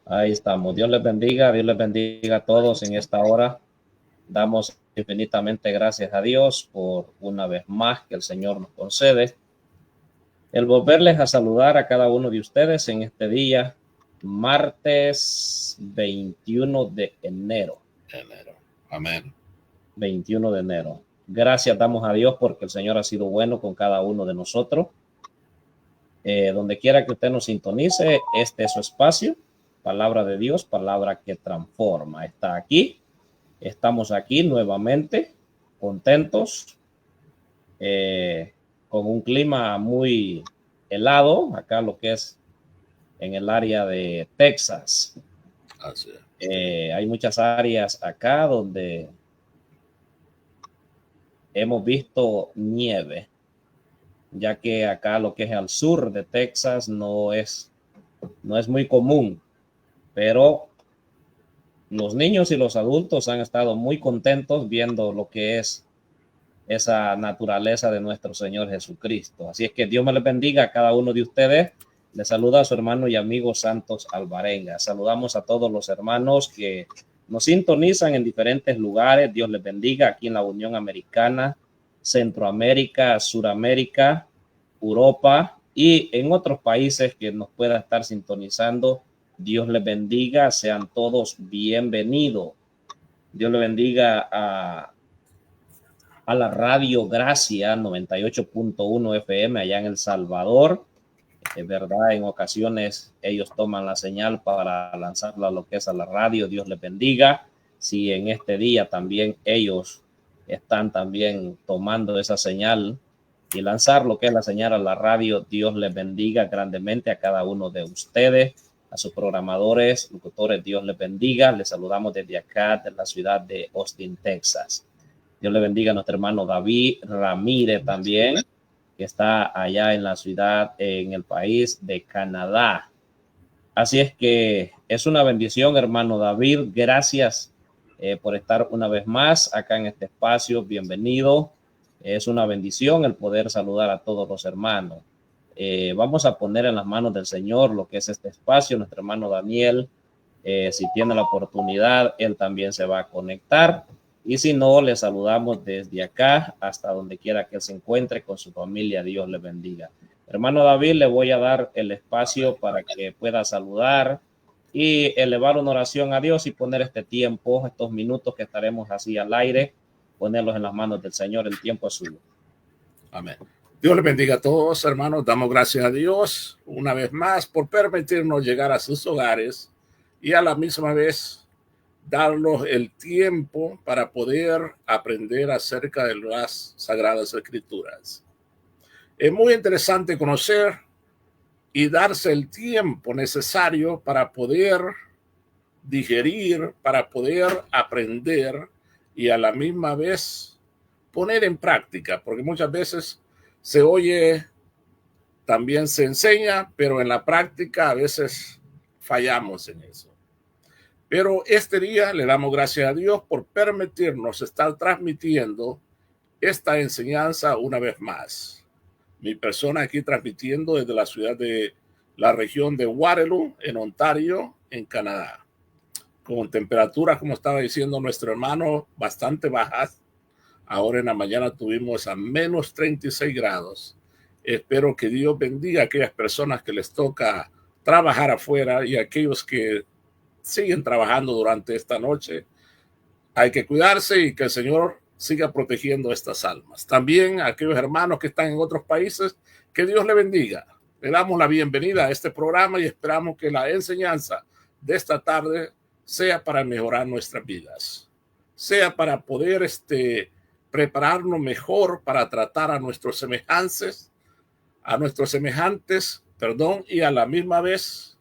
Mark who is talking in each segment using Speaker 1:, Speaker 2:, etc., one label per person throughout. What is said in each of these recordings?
Speaker 1: Ahí estamos. Dios les bendiga a todos en esta hora. Damos infinitamente gracias a Dios por una vez más que el Señor nos concede el volverles a saludar a cada uno de ustedes en este día, martes 21 de enero.
Speaker 2: Amén.
Speaker 1: 21 de enero. Gracias damos a Dios porque el Señor ha sido bueno con cada uno de nosotros. Donde quiera que usted nos sintonice, este es su espacio. Palabra de Dios, palabra que transforma. Está aquí. Estamos aquí nuevamente, contentos, con un clima muy helado, acá lo que es en el área de Texas.
Speaker 2: Así es.
Speaker 1: Hay muchas áreas acá donde hemos visto nieve, ya que acá lo que es al sur de Texas no es muy común, pero los niños y los adultos han estado muy contentos viendo lo que es esa naturaleza de nuestro Señor Jesucristo. Así es que Dios me les bendiga a cada uno de ustedes. Les saluda a su hermano y amigo Santos Alvarenga. Saludamos a todos los hermanos que nos sintonizan en diferentes lugares. Dios les bendiga aquí en la Unión Americana, Centroamérica, Suramérica, Europa y en otros países que nos pueda estar sintonizando. Dios les bendiga, sean todos bienvenidos. Dios le bendiga a la Radio Gracia 98.1 FM allá en El Salvador. Es verdad, en ocasiones ellos toman la señal para lanzarla a lo que es a la radio. Dios les bendiga. Si en este día también ellos están también tomando esa señal y lanzar lo que es la señal a la radio, Dios les bendiga grandemente a cada uno de ustedes, a sus programadores, locutores, Dios les bendiga. Les saludamos desde acá, de la ciudad de Austin, Texas. Dios le bendiga a nuestro hermano David Ramírez también, que está allá en la ciudad, en el país de Canadá. Así es que es una bendición, hermano David. Gracias por estar una vez más acá en este espacio. Bienvenido. Es una bendición el poder saludar a todos los hermanos. Vamos a poner en las manos del Señor lo que es este espacio. Nuestro hermano Daniel, si tiene la oportunidad, él también se va a conectar. Y si no, le saludamos desde acá hasta donde quiera que él se encuentre con su familia. Dios le bendiga. Hermano David, le voy a dar el espacio para que pueda saludar y elevar una oración a Dios y poner este tiempo, estos minutos que estaremos así al aire, ponerlos en las manos del Señor. El tiempo es suyo.
Speaker 2: Amén. Dios les bendiga a todos, hermanos. Damos gracias a Dios una vez más por permitirnos llegar a sus hogares y a la misma vez darnos el tiempo para poder aprender acerca de las Sagradas Escrituras. Es muy interesante conocer y darse el tiempo necesario para poder digerir, para poder aprender y a la misma vez poner en práctica, porque muchas veces se oye, también se enseña, pero en la práctica a veces fallamos en eso. Pero este día le damos gracias a Dios por permitirnos estar transmitiendo esta enseñanza una vez más. Mi persona aquí transmitiendo desde la ciudad de la región de Waterloo, en Ontario, en Canadá. Con temperaturas, como estaba diciendo nuestro hermano, bastante bajas. Ahora en la mañana tuvimos a menos 36 grados. Espero que Dios bendiga a aquellas personas que les toca trabajar afuera y a aquellos que siguen trabajando durante esta noche. Hay que cuidarse y que el Señor siga protegiendo estas almas. También a aquellos hermanos que están en otros países, que Dios le bendiga. Le damos la bienvenida a este programa y esperamos que la enseñanza de esta tarde sea para mejorar nuestras vidas, sea para poder prepararnos mejor para tratar a nuestros semejantes, y a la misma vez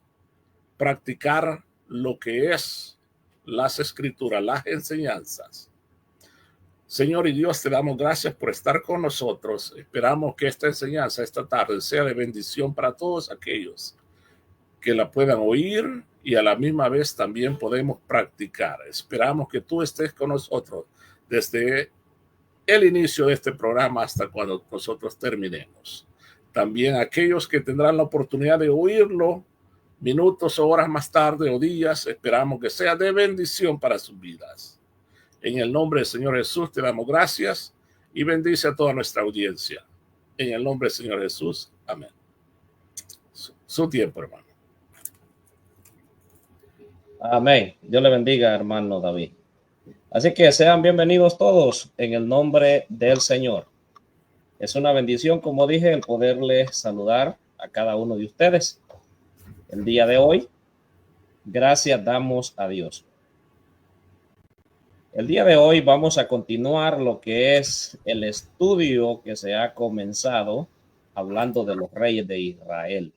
Speaker 2: practicar lo que es las escrituras, las enseñanzas. Señor y Dios, te damos gracias por estar con nosotros. Esperamos que esta enseñanza esta tarde sea de bendición para todos aquellos que la puedan oír y a la misma vez también podemos practicar. Esperamos que tú estés con nosotros desde el inicio de este programa hasta cuando nosotros terminemos. También aquellos que tendrán la oportunidad de oírlo minutos o horas más tarde o días. Esperamos que sea de bendición para sus vidas. En el nombre del Señor Jesús te damos gracias y bendice a toda nuestra audiencia. En el nombre del Señor Jesús. Amén. Su tiempo, hermano.
Speaker 1: Amén. Dios le bendiga, hermano David. Así que sean bienvenidos todos en el nombre del Señor. Es una bendición, como dije, el poderles saludar a cada uno de ustedes. El día de hoy, gracias damos a Dios. El día de hoy vamos a continuar lo que es el estudio que se ha comenzado hablando de los reyes de Israel.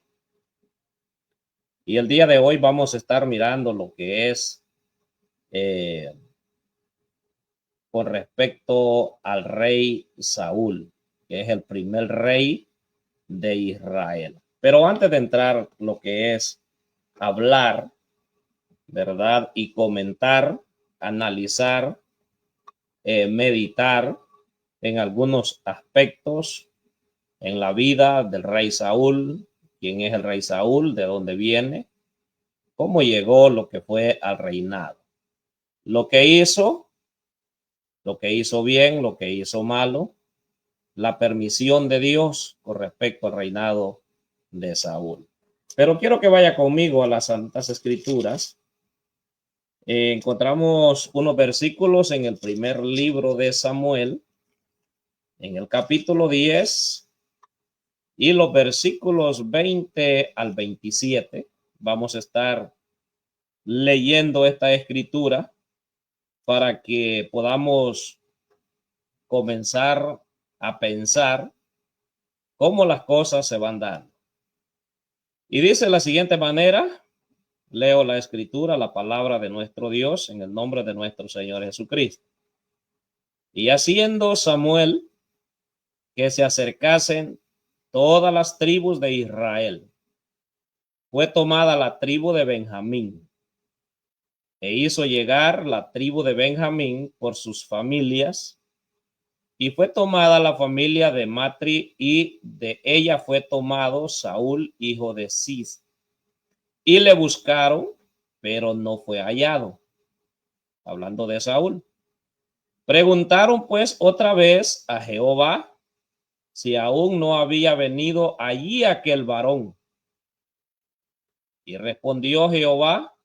Speaker 1: Y el día de hoy vamos a estar mirando lo que es con respecto al rey Saúl, que es el primer rey de Israel. Pero antes de entrar lo que es hablar, ¿verdad? Y comentar, analizar, meditar en algunos aspectos en la vida del rey Saúl, quién es el rey Saúl, de dónde viene, cómo llegó lo que fue al reinado, lo que hizo bien, lo que hizo malo, la permisión de Dios con respecto al reinado de Saúl. Pero quiero que vaya conmigo a las Santas Escrituras. Encontramos unos versículos en el primer libro de Samuel, en el capítulo 10 y los versículos 20 al 27. Vamos a estar leyendo esta escritura para que podamos comenzar a pensar cómo las cosas se van dando. Y dice de la siguiente manera, leo la escritura, la palabra de nuestro Dios, en el nombre de nuestro Señor Jesucristo. Y haciendo Samuel que se acercasen todas las tribus de Israel, fue tomada la tribu de Benjamín, e hizo llegar la tribu de Benjamín por sus familias, y fue tomada la familia de Matri, y de ella fue tomado Saúl, hijo de Cis. Y le buscaron, pero no fue hallado. Hablando de Saúl. Preguntaron pues otra vez a Jehová si aún no había venido allí aquel varón. Y respondió Jehová: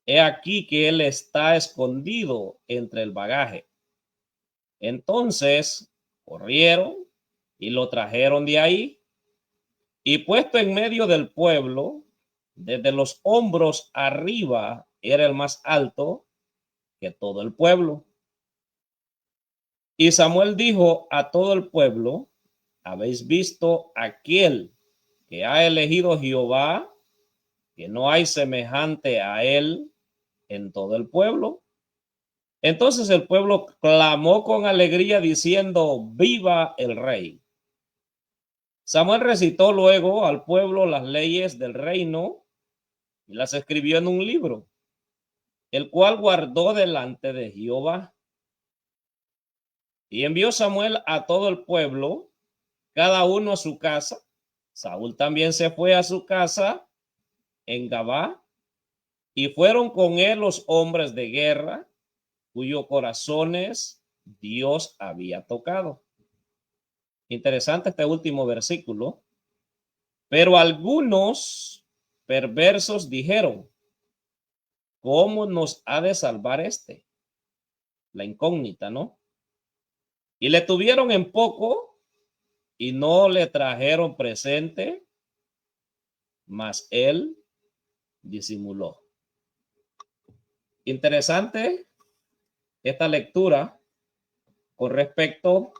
Speaker 1: he aquí que él está escondido entre el bagaje. Entonces corrieron y lo trajeron de ahí, y puesto en medio del pueblo, desde los hombros arriba, era el más alto que todo el pueblo. Y Samuel dijo a todo el pueblo: ¿habéis visto aquel que ha elegido Jehová, que no hay semejante a él en todo el pueblo? Entonces el pueblo clamó con alegría diciendo: viva el rey. Samuel recitó luego al pueblo las leyes del reino y las escribió en un libro, el cual guardó delante de Jehová. Y envió Samuel a todo el pueblo, cada uno a su casa. Saúl también se fue a su casa en Gabá, y fueron con él los hombres de guerra, cuyos corazones Dios había tocado. Interesante este último versículo. Pero algunos perversos dijeron: ¿cómo nos ha de salvar este? La incógnita, ¿no? Y le tuvieron en poco y no le trajeron presente, mas él disimuló. Interesante esta lectura con respecto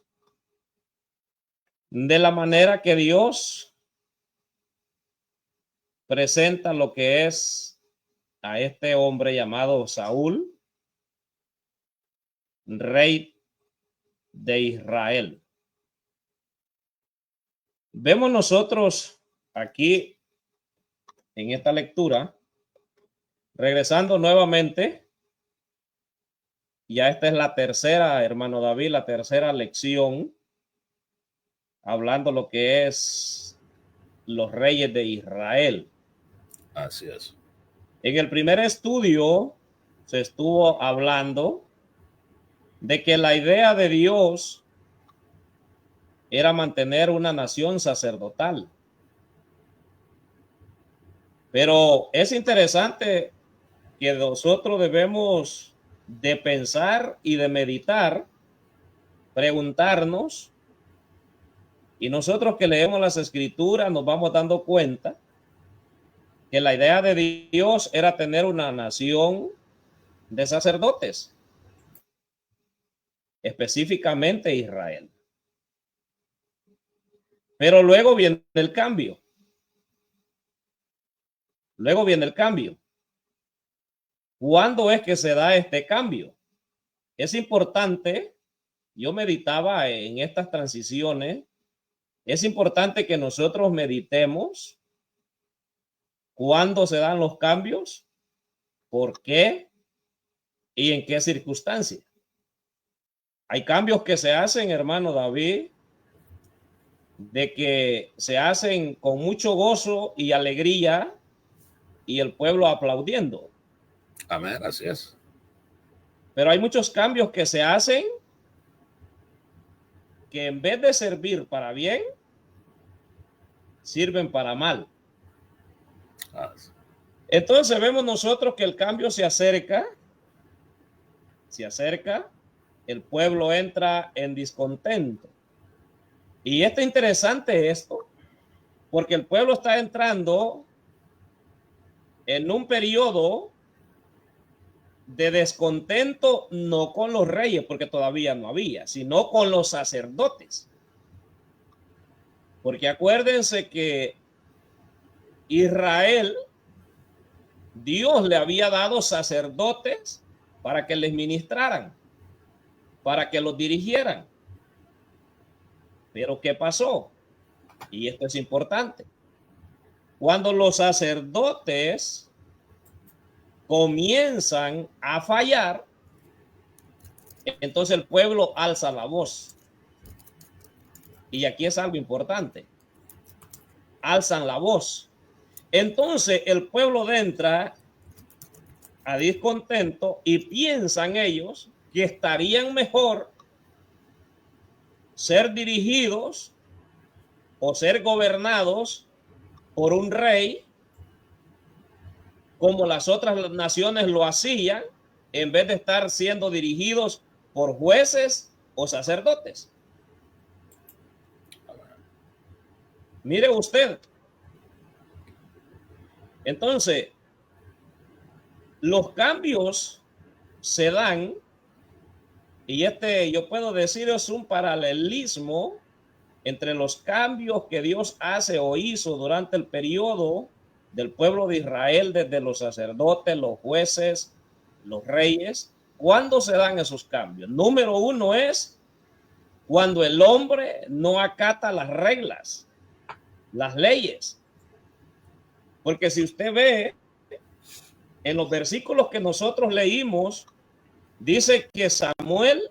Speaker 1: de la manera que Dios presenta lo que es a este hombre llamado Saúl, rey de Israel. Vemos nosotros aquí en esta lectura, regresando nuevamente, ya esta es la tercera, hermano David, la tercera lección, hablando lo que es los reyes de Israel.
Speaker 2: Así es.
Speaker 1: En el primer estudio se estuvo hablando de que la idea de Dios era mantener una nación sacerdotal. Pero es interesante que nosotros debemos de pensar y de meditar, preguntarnos, y nosotros que leemos las escrituras nos vamos dando cuenta que la idea de Dios era tener una nación de sacerdotes, específicamente Israel. Pero luego viene el cambio. Luego viene el cambio. ¿Cuándo es que se da este cambio? Es importante, yo meditaba en estas transiciones, es importante que nosotros meditemos cuándo se dan los cambios, por qué y en qué circunstancias. Hay cambios que se hacen, hermano David, de que se hacen con mucho gozo y alegría y el pueblo aplaudiendo.
Speaker 2: Amén, así es.
Speaker 1: Pero hay muchos cambios que se hacen que en vez de servir para bien, sirven para mal. Entonces vemos nosotros que el cambio se acerca, el pueblo entra en descontento. Y es interesante esto, porque el pueblo está entrando en un periodo de descontento, no con los reyes, porque todavía no había, sino con los sacerdotes. Porque acuérdense que Israel, Dios le había dado sacerdotes para que les ministraran, para que los dirigieran. Pero ¿qué pasó? Y esto es importante. Cuando los sacerdotes comienzan a fallar, entonces el pueblo alza la voz. Y aquí es algo importante. Alzan la voz. Entonces el pueblo entra a descontento y piensan ellos que estarían mejor ser dirigidos o ser gobernados por un rey como las otras naciones lo hacían, en vez de estar siendo dirigidos por jueces o sacerdotes. Mire usted. Entonces, los cambios se dan, y yo puedo decir es un paralelismo entre los cambios que Dios hace o hizo durante el periodo del pueblo de Israel, desde los sacerdotes, los jueces, los reyes. ¿Cuándo se dan esos cambios? Número uno es cuando el hombre no acata las reglas, las leyes. Porque si usted ve en los versículos que nosotros leímos, dice que Samuel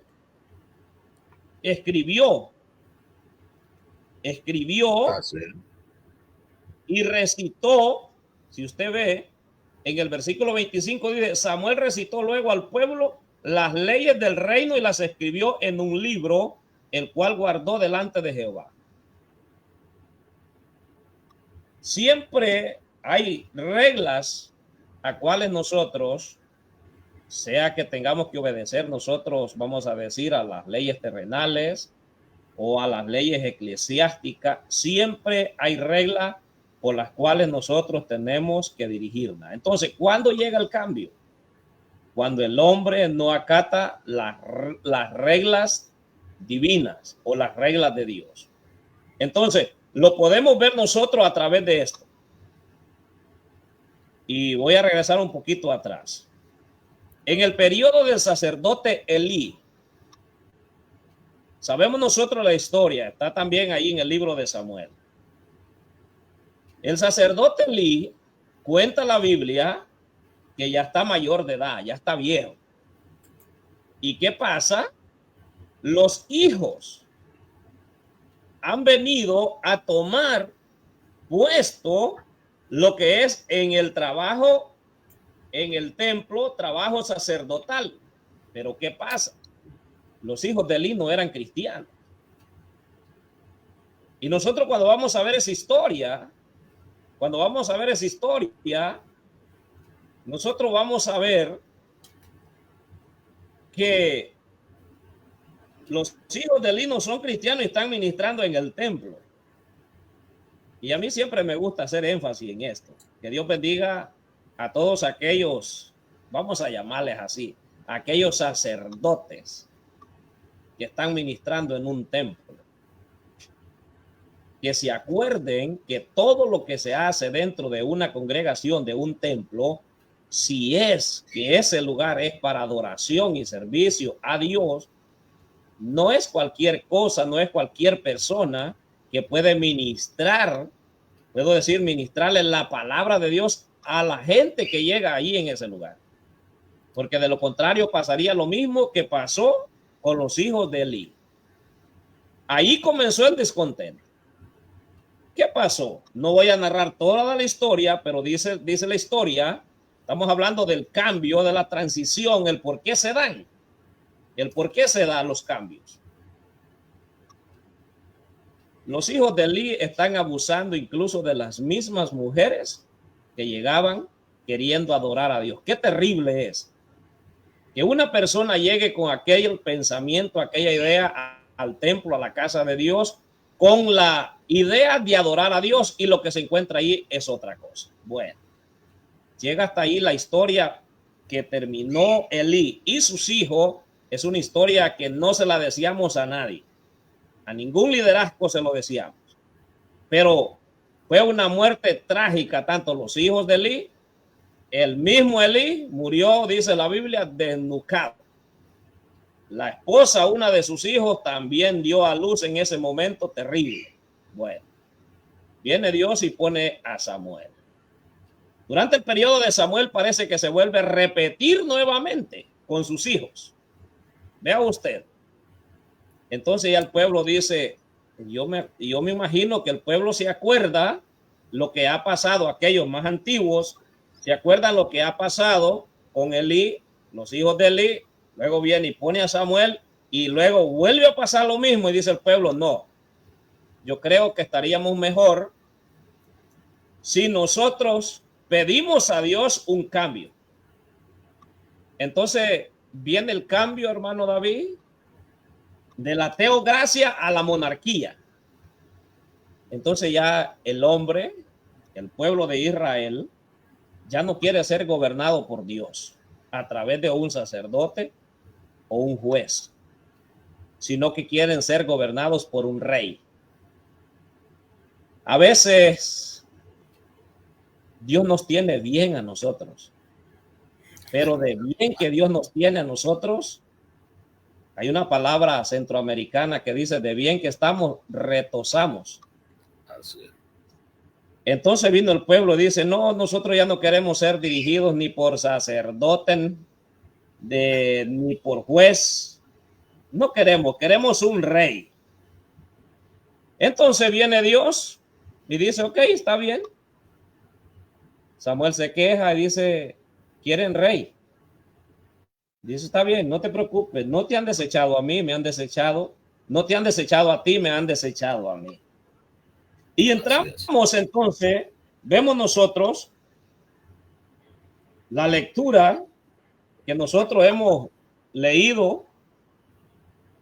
Speaker 1: escribió y recitó. Si usted ve en el versículo 25, dice: Samuel recitó luego al pueblo las leyes del reino y las escribió en un libro, el cual guardó delante de Jehová. Siempre hay reglas a cuales nosotros, sea que tengamos que obedecer, nosotros vamos a decir a las leyes terrenales o a las leyes eclesiásticas, siempre hay reglas por las cuales nosotros tenemos que dirigirnos. Entonces, ¿cuándo llega el cambio? Cuando el hombre no acata las reglas divinas o las reglas de Dios. Entonces, lo podemos ver nosotros a través de esto. Y voy a regresar un poquito atrás. En el periodo del sacerdote Elí, sabemos nosotros la historia, está también ahí en el libro de Samuel. El sacerdote Elí, cuenta la Biblia, que ya está mayor de edad, ya está viejo. ¿Y qué pasa? Los hijos han venido a tomar puesto lo que es en el trabajo, en el templo, trabajo sacerdotal. Pero ¿qué pasa? Los hijos de Eli no eran cristianos. Y nosotros cuando vamos a ver esa historia, nosotros vamos a ver que los hijos de Eli no son cristianos y están ministrando en el templo. Y a mí siempre me gusta hacer énfasis en esto. Que Dios bendiga a todos aquellos, vamos a llamarles así, aquellos sacerdotes que están ministrando en un templo. Que se acuerden que todo lo que se hace dentro de una congregación, de un templo, si es que ese lugar es para adoración y servicio a Dios, no es cualquier cosa, no es cualquier persona que puede ministrar, puedo decir, ministrarle la palabra de Dios a la gente que llega ahí en ese lugar. Porque de lo contrario pasaría lo mismo que pasó con los hijos de Eli. Ahí comenzó el descontento. ¿Qué pasó? No voy a narrar toda la historia, pero dice la historia, estamos hablando del cambio, de la transición, el por qué se dan, el por qué se dan los cambios. Los hijos de Eli están abusando incluso de las mismas mujeres que llegaban queriendo adorar a Dios. Qué terrible es que una persona llegue con aquel pensamiento, aquella idea al templo, a la casa de Dios, con la idea de adorar a Dios, y lo que se encuentra ahí es otra cosa. Bueno, llega hasta ahí la historia que terminó Eli y sus hijos. Es una historia que no se la decíamos a nadie, a ningún liderazgo se lo decíamos, pero fue una muerte trágica. Tanto los hijos de Eli, el mismo Eli murió, dice la Biblia, desnucado. La esposa, una de sus hijos, también dio a luz en ese momento terrible. Bueno, viene Dios y pone a Samuel. Durante el periodo de Samuel parece que se vuelve a repetir nuevamente con sus hijos. Vea usted. Entonces ya el pueblo dice, yo me imagino que el pueblo se acuerda lo que ha pasado, aquellos más antiguos, se acuerdan lo que ha pasado con Eli, los hijos de Eli. Luego viene y pone a Samuel y luego vuelve a pasar lo mismo y dice el pueblo, no, yo creo que estaríamos mejor si nosotros pedimos a Dios un cambio. Entonces viene el cambio, hermano David, de la teocracia a la monarquía. Entonces ya el hombre, el pueblo de Israel, ya no quiere ser gobernado por Dios a través de un sacerdote o un juez, sino que quieren ser gobernados por un rey. A veces Dios nos tiene bien a nosotros, pero de bien que Dios nos tiene a nosotros, hay una palabra centroamericana que dice, de bien que estamos, retosamos. Así es. Entonces vino el pueblo y dice, no, nosotros ya no queremos ser dirigidos ni por sacerdote, ni por juez. No queremos un rey. Entonces viene Dios y dice, ok, está bien. Samuel se queja y dice, quieren rey. Dice, está bien, no te preocupes, no te han desechado a mí, me han desechado. No te han desechado a ti, me han desechado a mí. Y entramos entonces, vemos nosotros la lectura que nosotros hemos leído,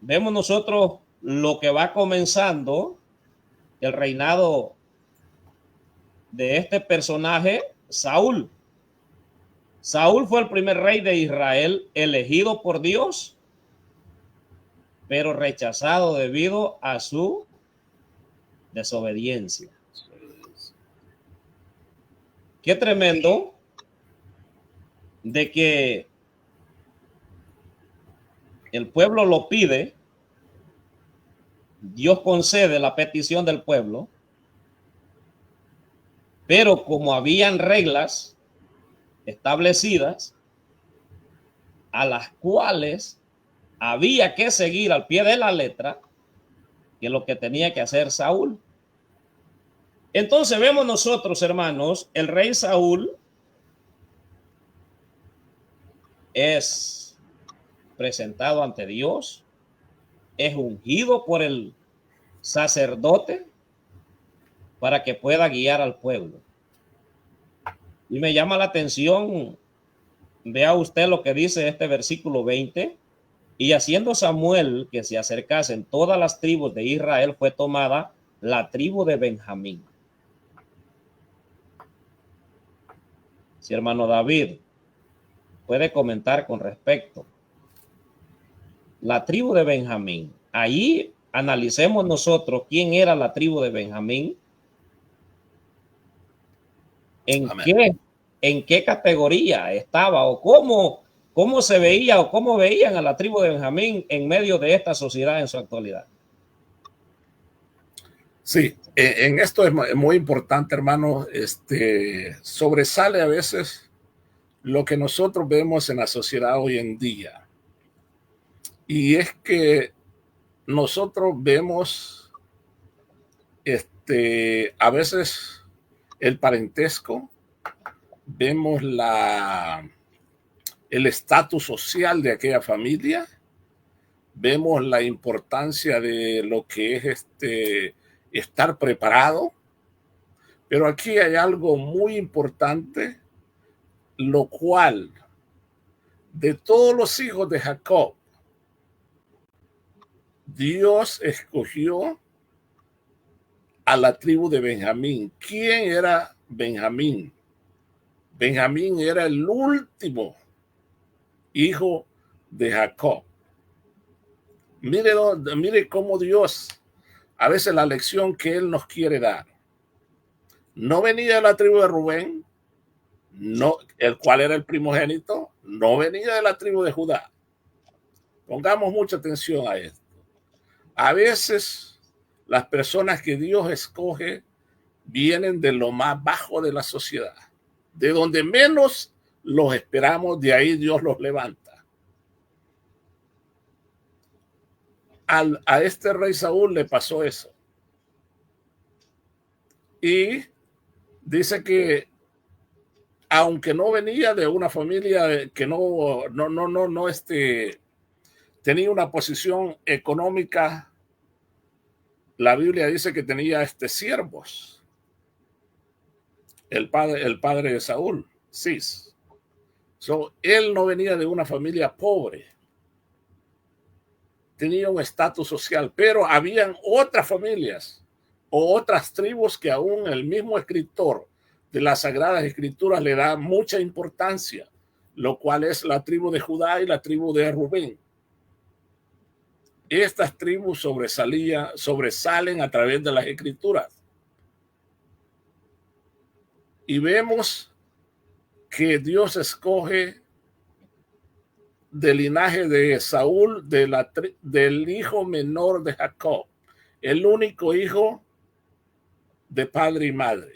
Speaker 1: vemos nosotros lo que va comenzando el reinado de este personaje, Saúl. Saúl fue el primer rey de Israel elegido por Dios, pero rechazado debido a su desobediencia. Qué tremendo de que el pueblo lo pide, Dios concede la petición del pueblo, pero como habían reglas establecidas a las cuales había que seguir al pie de la letra, que es lo que tenía que hacer Saúl. Entonces vemos nosotros, hermanos, el rey Saúl es presentado ante Dios, es ungido por el sacerdote para que pueda guiar al pueblo. Y me llama la atención, vea usted lo que dice este versículo 20, y haciendo Samuel que se acercasen todas las tribus de Israel, fue tomada la tribu de Benjamín. Si hermano David puede comentar con respecto. La tribu de Benjamín. Ahí analicemos nosotros quién era la tribu de Benjamín. ¿En qué categoría estaba o cómo se veía o cómo veían a la tribu de Benjamín en medio de esta sociedad en su actualidad?
Speaker 2: Sí, en esto es muy importante, hermano. Sobresale a veces lo que nosotros vemos en la sociedad hoy en día. Y es que nosotros vemos a veces el parentesco, vemos el estatus social de aquella familia, vemos la importancia de lo que es estar preparado, pero aquí hay algo muy importante, lo cual de todos los hijos de Jacob, Dios escogió a la tribu de Benjamín. ¿Quién era Benjamín? Benjamín era el último hijo de Jacob. Mire cómo Dios, a veces la lección que Él nos quiere dar. No venía de la tribu de Rubén, no, el cual era el primogénito, no venía de la tribu de Judá. Pongamos mucha atención a esto. A veces las personas que Dios escoge vienen de lo más bajo de la sociedad, de donde menos los esperamos, de ahí Dios los levanta. A este rey Saúl le pasó eso. Y dice que aunque no venía de una familia que no tenía una posición económica, la Biblia dice que tenía siervos. El padre de Saúl, Cis. Él no venía de una familia pobre. Tenía un estatus social, pero habían otras familias o otras tribus que aún el mismo escritor de las Sagradas Escrituras le da mucha importancia, lo cual es la tribu de Judá y la tribu de Rubén. Estas tribus sobresalen a través de las Escrituras. Y vemos que Dios escoge del linaje de Saúl, del hijo menor de Jacob, el único hijo de padre y madre,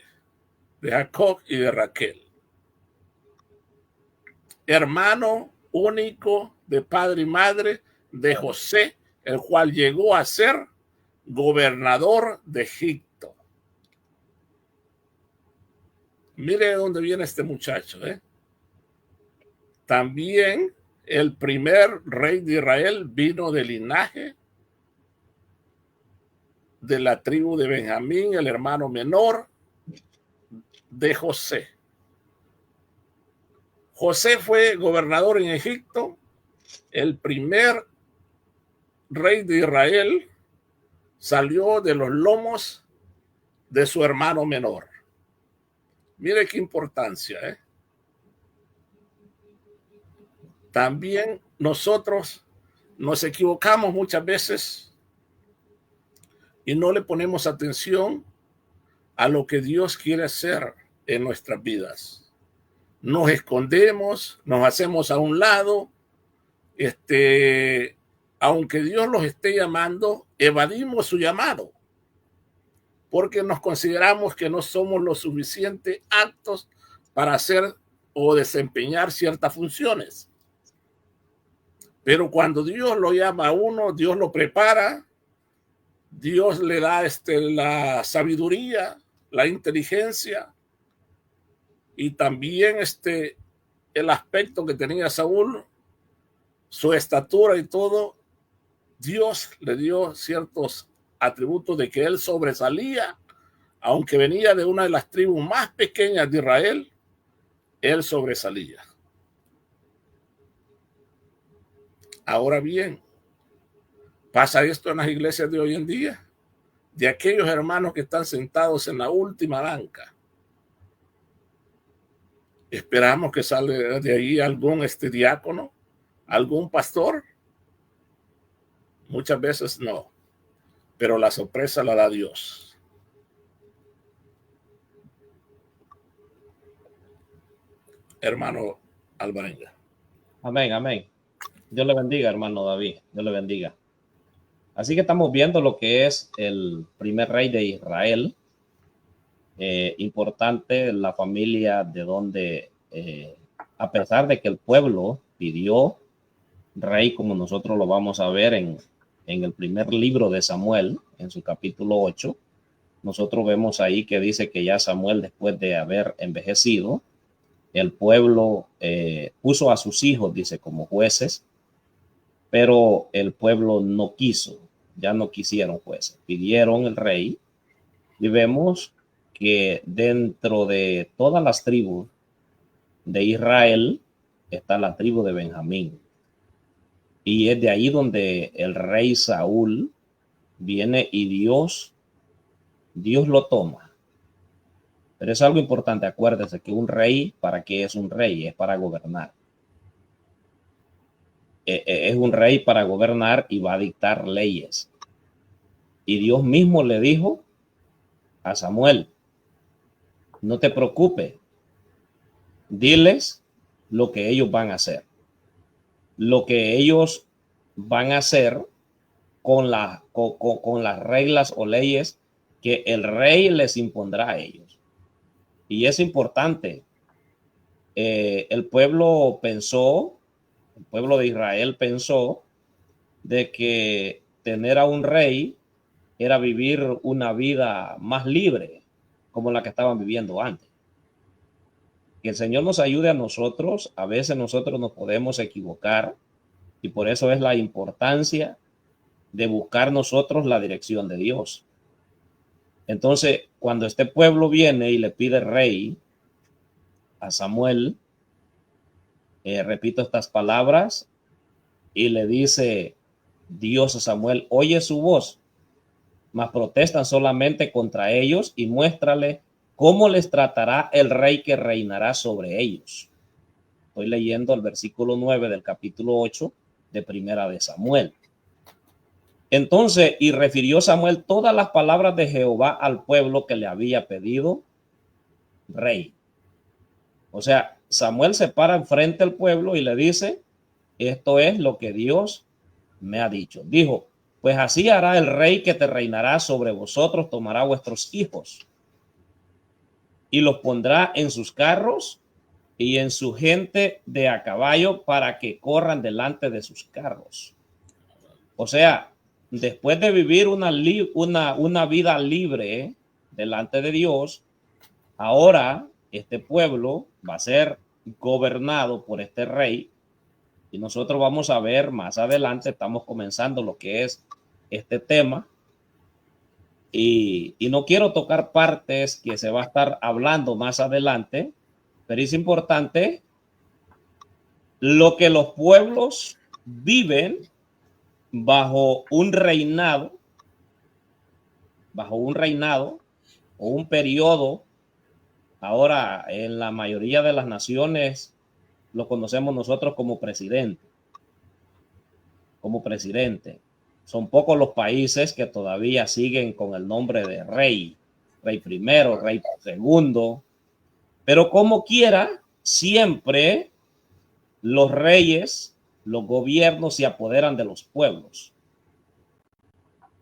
Speaker 2: de Jacob y de Raquel. Hermano único de padre y madre de José, el cual llegó a ser gobernador de Egipto. Mire de dónde viene este muchacho, ¿eh? También el primer rey de Israel vino del linaje de la tribu de Benjamín, el hermano menor de José. José fue gobernador en Egipto. El primer rey de Israel salió de los lomos de su hermano menor. Mire qué importancia, ¿eh? También nosotros nos equivocamos muchas veces y no le ponemos atención a lo que Dios quiere hacer en nuestras vidas. Nos escondemos, nos hacemos a un lado, aunque Dios los esté llamando, evadimos su llamado, porque nos consideramos que no somos lo suficiente aptos para hacer o desempeñar ciertas funciones. Pero cuando Dios lo llama a uno, Dios lo prepara, Dios le da la sabiduría, la inteligencia y también el aspecto que tenía Saúl, su estatura y todo. Dios le dio ciertos atributos de que él sobresalía, aunque venía de una de las tribus más pequeñas de Israel, él sobresalía. Ahora bien, pasa esto en las iglesias de hoy en día, de aquellos hermanos que están sentados en la última banca. Esperamos que salga de ahí algún diácono, algún pastor. Muchas veces no, pero la sorpresa la da Dios. Hermano Alvarenga.
Speaker 1: Amén, amén. Dios le bendiga, hermano David. Dios le bendiga. Así que estamos viendo lo que es el primer rey de Israel. Importante la familia de donde, a pesar de que el pueblo pidió rey, como nosotros lo vamos a ver en el primer libro de Samuel, en su capítulo 8, nosotros vemos ahí que dice que ya Samuel, después de haber envejecido, el pueblo puso a sus hijos, dice, como jueces, pero el pueblo no quiso, ya no quisieron jueces, pidieron el rey, y vemos que dentro de todas las tribus de Israel está la tribu de Benjamín. Y es de ahí donde el rey Saúl viene y Dios lo toma. Pero es algo importante, acuérdese que un rey, ¿para qué es un rey? Es para gobernar. Es un rey para gobernar y va a dictar leyes. Y Dios mismo le dijo a Samuel, no te preocupes, diles lo que ellos van a hacer. Lo que ellos van a hacer con las reglas o leyes que el rey les impondrá a ellos. Y es importante. El pueblo de Israel pensó de que tener a un rey era vivir una vida más libre, como la que estaban viviendo antes. Que el Señor nos ayude a nosotros. A veces nosotros nos podemos equivocar y por eso es la importancia de buscar nosotros la dirección de Dios. Entonces, cuando este pueblo viene y le pide rey a Samuel, repito estas palabras, y le dice Dios a Samuel, oye su voz, mas protestan solamente contra ellos y muéstrale cómo les tratará el rey que reinará sobre ellos. Estoy leyendo el versículo 9 del capítulo 8 de Primera de Samuel. Entonces, y refirió Samuel todas las palabras de Jehová al pueblo que le había pedido rey. O sea, Samuel se para enfrente al pueblo y le dice, esto es lo que Dios me ha dicho. Dijo, pues así hará el rey que te reinará sobre vosotros, tomará vuestros hijos y los pondrá en sus carros y en su gente de a caballo para que corran delante de sus carros. O sea, después de vivir una vida libre delante de Dios, ahora este pueblo va a ser gobernado por este rey y nosotros vamos a ver más adelante, estamos comenzando lo que es este tema y no quiero tocar partes que se va a estar hablando más adelante, pero es importante lo que los pueblos viven bajo un reinado o un periodo. Ahora en la mayoría de las naciones lo conocemos nosotros como presidente. Son pocos los países que todavía siguen con el nombre de rey primero, rey segundo, pero como quiera, siempre los reyes, los gobiernos se apoderan de los pueblos.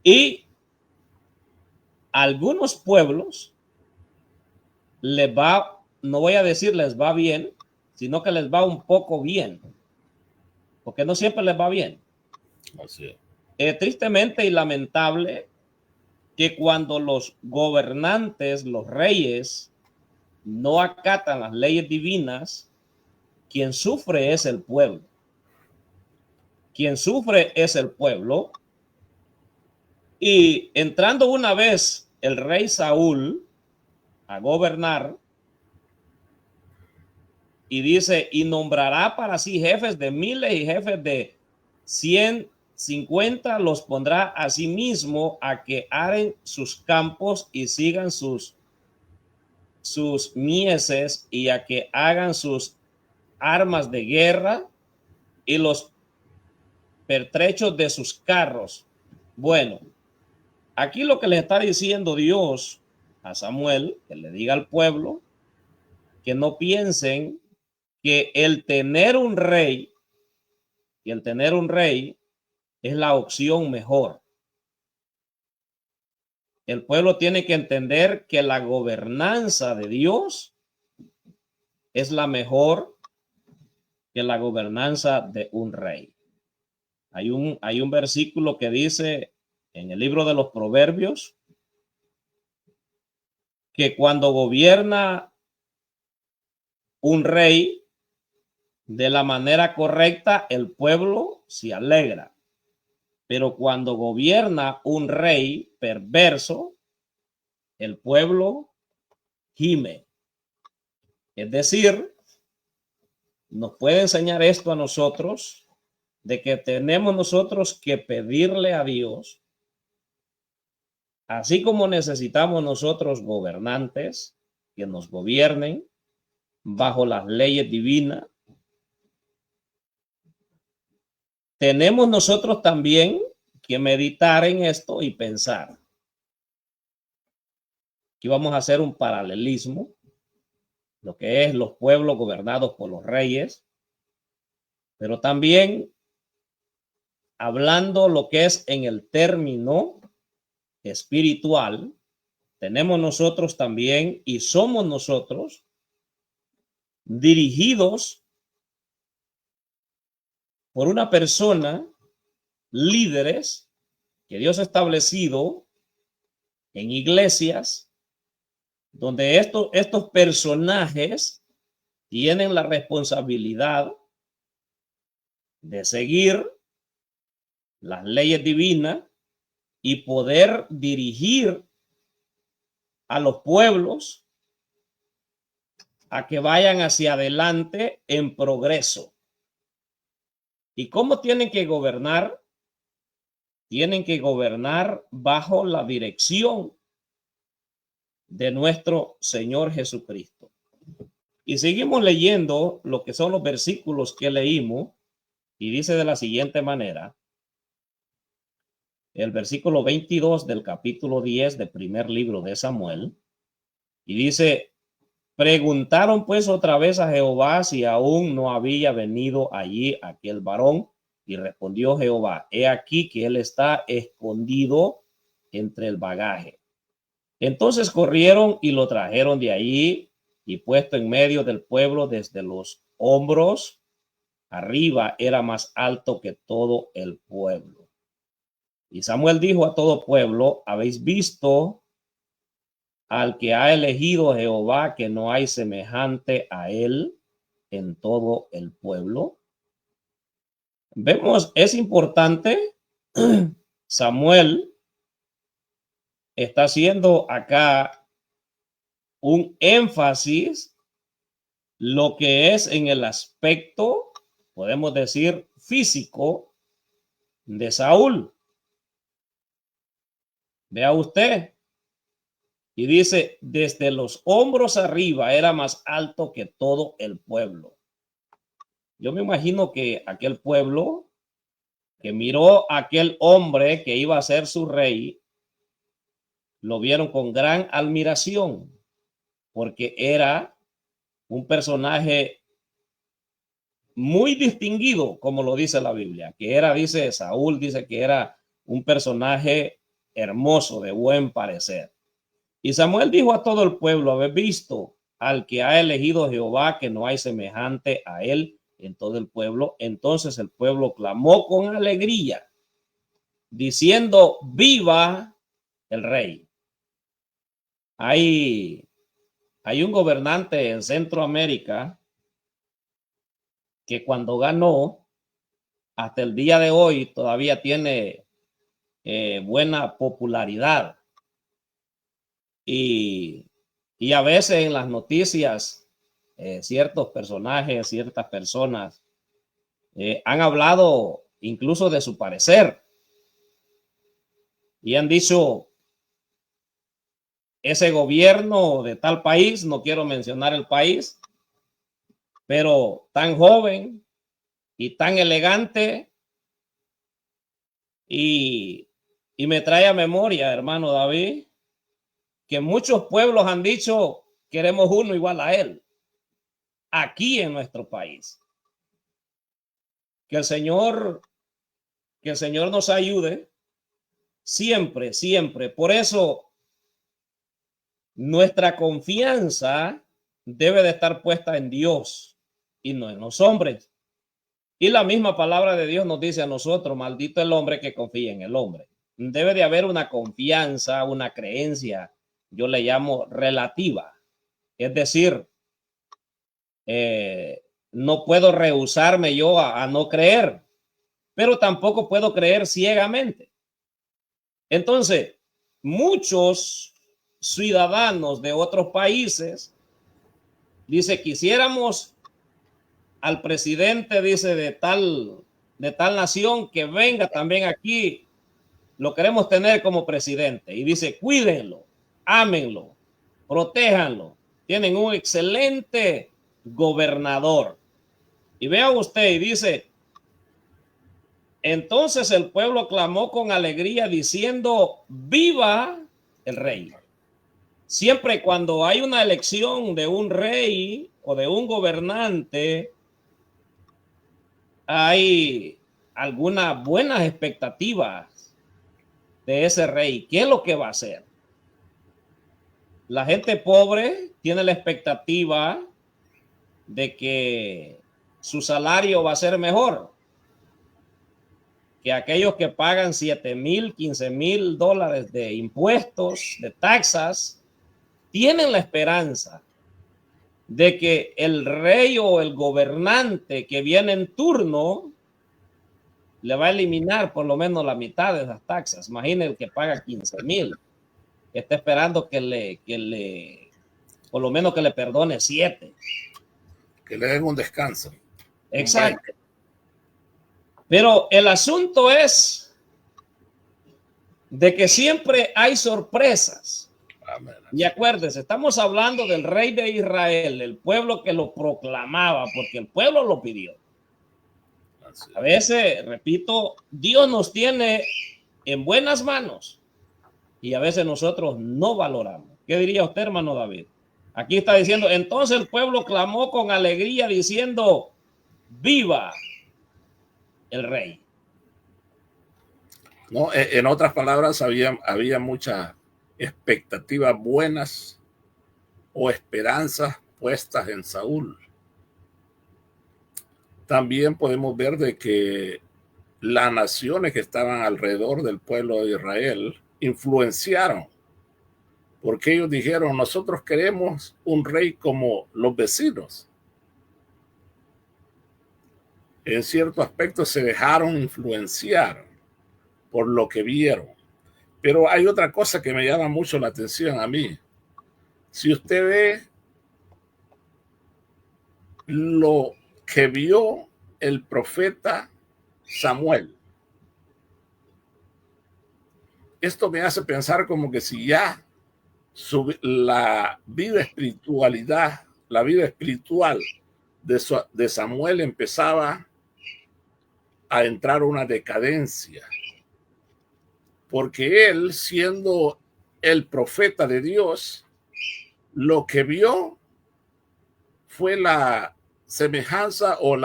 Speaker 1: Y algunos pueblos les va, no voy a decir les va bien, sino que les va un poco bien, porque no siempre les va bien.
Speaker 2: Así es.
Speaker 1: Tristemente y lamentable, que cuando los gobernantes, los reyes, no acatan las leyes divinas, quien sufre es el pueblo. Quien sufre es el pueblo. Y entrando una vez el rey Saúl a gobernar, y dice, y nombrará para sí jefes de miles y jefes de 150, los pondrá a sí mismo a que aren sus campos y sigan sus mieses, y a que hagan sus armas de guerra y los pertrechos de sus carros. Bueno, aquí lo que le está diciendo Dios a Samuel, que le diga al pueblo que no piensen que el tener un rey es la opción mejor. El pueblo tiene que entender que la gobernanza de Dios es la mejor que la gobernanza de un rey. Hay un versículo que dice en el libro de los Proverbios que cuando gobierna un rey de la manera correcta, el pueblo se alegra. Pero cuando gobierna un rey perverso, el pueblo gime. Es decir, nos puede enseñar esto a nosotros, de que tenemos nosotros que pedirle a Dios, así como necesitamos nosotros gobernantes que nos gobiernen bajo las leyes divinas, tenemos nosotros también que meditar en esto y pensar. Aquí vamos a hacer un paralelismo, lo que es los pueblos gobernados por los reyes, pero también hablando lo que es en el término espiritual, tenemos nosotros también y somos nosotros dirigidos por una persona, líderes que Dios ha establecido en iglesias, donde estos personajes tienen la responsabilidad de seguir las leyes divinas y poder dirigir a los pueblos a que vayan hacia adelante en progreso. ¿Y cómo tienen que gobernar? Tienen que gobernar bajo la dirección de nuestro Señor Jesucristo. Y seguimos leyendo lo que son los versículos que leímos, y dice de la siguiente manera, el versículo 22 del capítulo 10 del primer libro de Samuel, y dice, preguntaron pues otra vez a Jehová si aún no había venido allí aquel varón, y respondió Jehová, he aquí que él está escondido entre el bagaje. Entonces corrieron y lo trajeron de allí, y puesto en medio del pueblo desde los hombros arriba, era más alto que todo el pueblo. Y Samuel dijo a todo pueblo, ¿habéis visto al que ha elegido Jehová, que no hay semejante a él en todo el pueblo? Vemos, es importante, Samuel está haciendo acá un énfasis, lo que es en el aspecto, podemos decir, físico de Saúl. Vea usted, y dice, desde los hombros arriba era más alto que todo el pueblo. Yo me imagino que aquel pueblo que miró a aquel hombre que iba a ser su rey, lo vieron con gran admiración, porque era un personaje muy distinguido, como lo dice la Biblia, que era, dice Saúl, dice que era un personaje hermoso, de buen parecer. Y Samuel dijo a todo el pueblo, ¿habéis visto al que ha elegido Jehová, que no hay semejante a él en todo el pueblo? Entonces el pueblo clamó con alegría, diciendo, viva el rey. Hay un gobernante en Centroamérica que cuando ganó, hasta el día de hoy todavía tiene buena popularidad. Y a veces en las noticias, ciertos personajes, ciertas personas han hablado incluso de su parecer y han dicho, ese gobierno de tal país, no quiero mencionar el país, pero tan joven y tan elegante, y me trae a memoria, hermano David, que muchos pueblos han dicho, queremos uno igual a él, aquí en nuestro país. Que el Señor nos ayude siempre, siempre. Por eso nuestra confianza debe de estar puesta en Dios y no en los hombres. Y la misma palabra de Dios nos dice a nosotros, maldito el hombre que confía en el hombre. Debe de haber una confianza, una creencia, yo le llamo relativa. Es decir, no puedo rehusarme yo a no creer, pero tampoco puedo creer ciegamente. Entonces, muchos ciudadanos de otros países, dice, quisiéramos al presidente, dice, de tal nación que venga también aquí, lo queremos tener como presidente. Y dice, cuídenlo, ámenlo, protéjanlo. Tienen un excelente gobernador. Y vea usted, y dice, entonces el pueblo clamó con alegría diciendo, viva el rey. Siempre cuando hay una elección de un rey o de un gobernante, hay algunas buenas expectativas de ese rey. ¿Qué es lo que va a hacer? La gente pobre tiene la expectativa de que su salario va a ser mejor que aquellos que pagan $7,000, $15,000 de impuestos, de taxas. Tienen la esperanza de que el rey o el gobernante que viene en turno le va a eliminar por lo menos la mitad de esas taxas. Imaginen el que paga 15,000, que está esperando que por lo menos que le perdone 7.
Speaker 2: Que le den un descanso.
Speaker 1: Exacto. Pero el asunto es de que siempre hay sorpresas. Amén. Y acuérdense, estamos hablando del rey de Israel, el pueblo que lo proclamaba, porque el pueblo lo pidió. A veces, repito, Dios nos tiene en buenas manos y a veces nosotros no valoramos. ¿Qué diría usted, hermano David? Aquí está diciendo, entonces el pueblo clamó con alegría diciendo, viva el rey.
Speaker 2: No, en otras palabras, había muchas expectativas buenas o esperanzas puestas en Saúl. También podemos ver de que las naciones que estaban alrededor del pueblo de Israel influenciaron, porque ellos dijeron, nosotros queremos un rey como los vecinos. En cierto aspecto se dejaron influenciar por lo que vieron. Pero hay otra cosa que me llama mucho la atención a mí. Si usted ve lo que vio el profeta Samuel, esto me hace pensar como que si ya la vida espiritual de Samuel empezaba a entrar una decadencia, porque él, siendo el profeta de Dios, lo que vio fue la semejanza o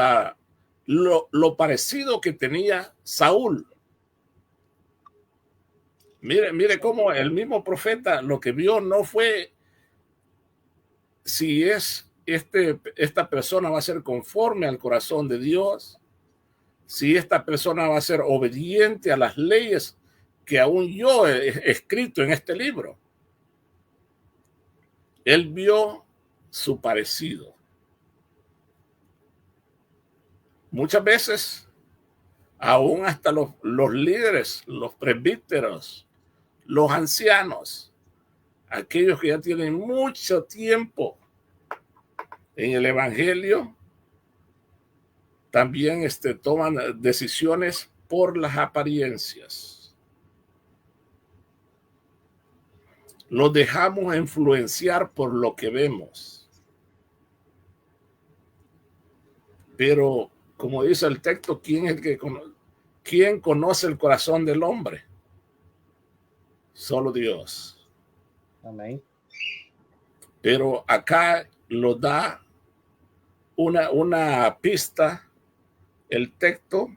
Speaker 2: lo parecido que tenía Saúl. Mire cómo el mismo profeta lo que vio no fue si esta persona va a ser conforme al corazón de Dios, si esta persona va a ser obediente a las leyes que aún yo he escrito en este libro. Él vio su parecido. Muchas veces, aún hasta los líderes, los presbíteros, los ancianos, aquellos que ya tienen mucho tiempo en el evangelio, también toman decisiones por las apariencias. Nos dejamos influenciar por lo que vemos. Pero, como dice el texto, ¿quién conoce el corazón del hombre? Solo Dios.
Speaker 1: Amén.
Speaker 2: Pero acá lo da una pista el texto,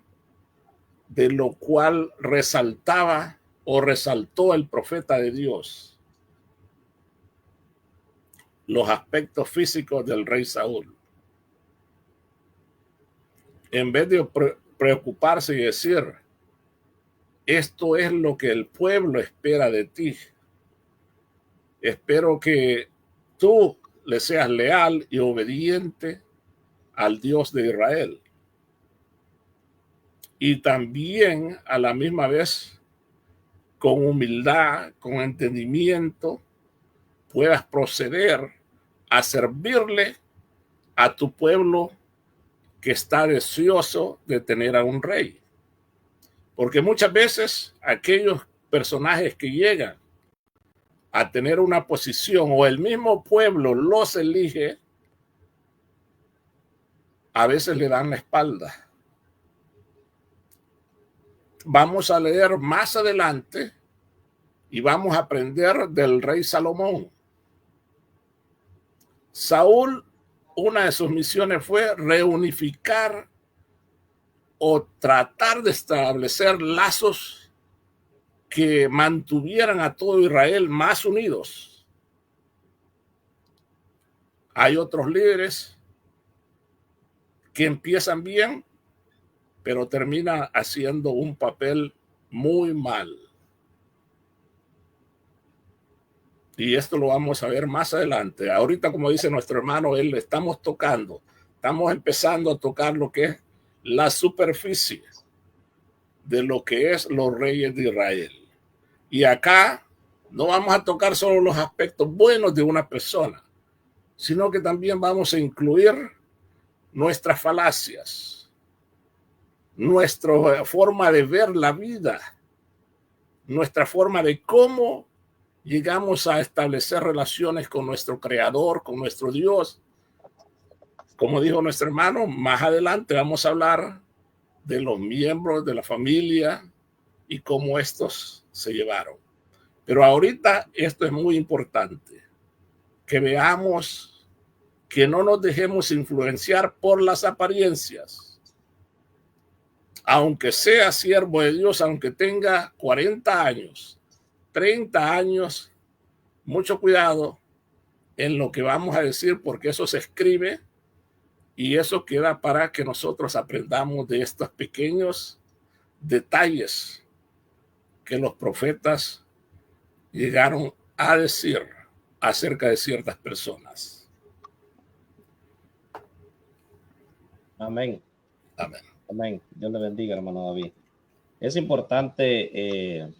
Speaker 2: de lo cual resaltaba o resaltó el profeta de Dios los aspectos físicos del rey Saúl. En vez de preocuparse y decir, esto es lo que el pueblo espera de ti, espero que tú le seas leal y obediente al Dios de Israel. Y también a la misma vez, con humildad, con entendimiento, puedas proceder a servirle a tu pueblo que está deseoso de tener a un rey. Porque muchas veces aquellos personajes que llegan a tener una posición o el mismo pueblo los elige, a veces le dan la espalda. Vamos a leer más adelante y vamos a aprender del rey Salomón. Saúl, una de sus misiones fue reunificar o tratar de establecer lazos que mantuvieran a todo Israel más unidos. Hay otros líderes que empiezan bien, pero terminan haciendo un papel muy mal. Y esto lo vamos a ver más adelante. Ahorita, como dice nuestro hermano, él estamos empezando a tocar lo que es la superficie de lo que es los reyes de Israel. Y acá no vamos a tocar solo los aspectos buenos de una persona, sino que también vamos a incluir nuestras falacias, nuestra forma de ver la vida, nuestra forma de cómo llegamos a establecer relaciones con nuestro Creador, con nuestro Dios. Como dijo nuestro hermano, más adelante vamos a hablar de los miembros de la familia y cómo estos se llevaron. Pero ahorita esto es muy importante, que veamos que no nos dejemos influenciar por las apariencias. Aunque sea siervo de Dios, aunque tenga 40 años, 30 años, mucho cuidado en lo que vamos a decir, porque eso se escribe y eso queda para que nosotros aprendamos de estos pequeños detalles que los profetas llegaron a decir acerca de ciertas personas.
Speaker 1: Amén.
Speaker 2: Amén.
Speaker 1: Amén. Dios le bendiga, hermano David. Es importante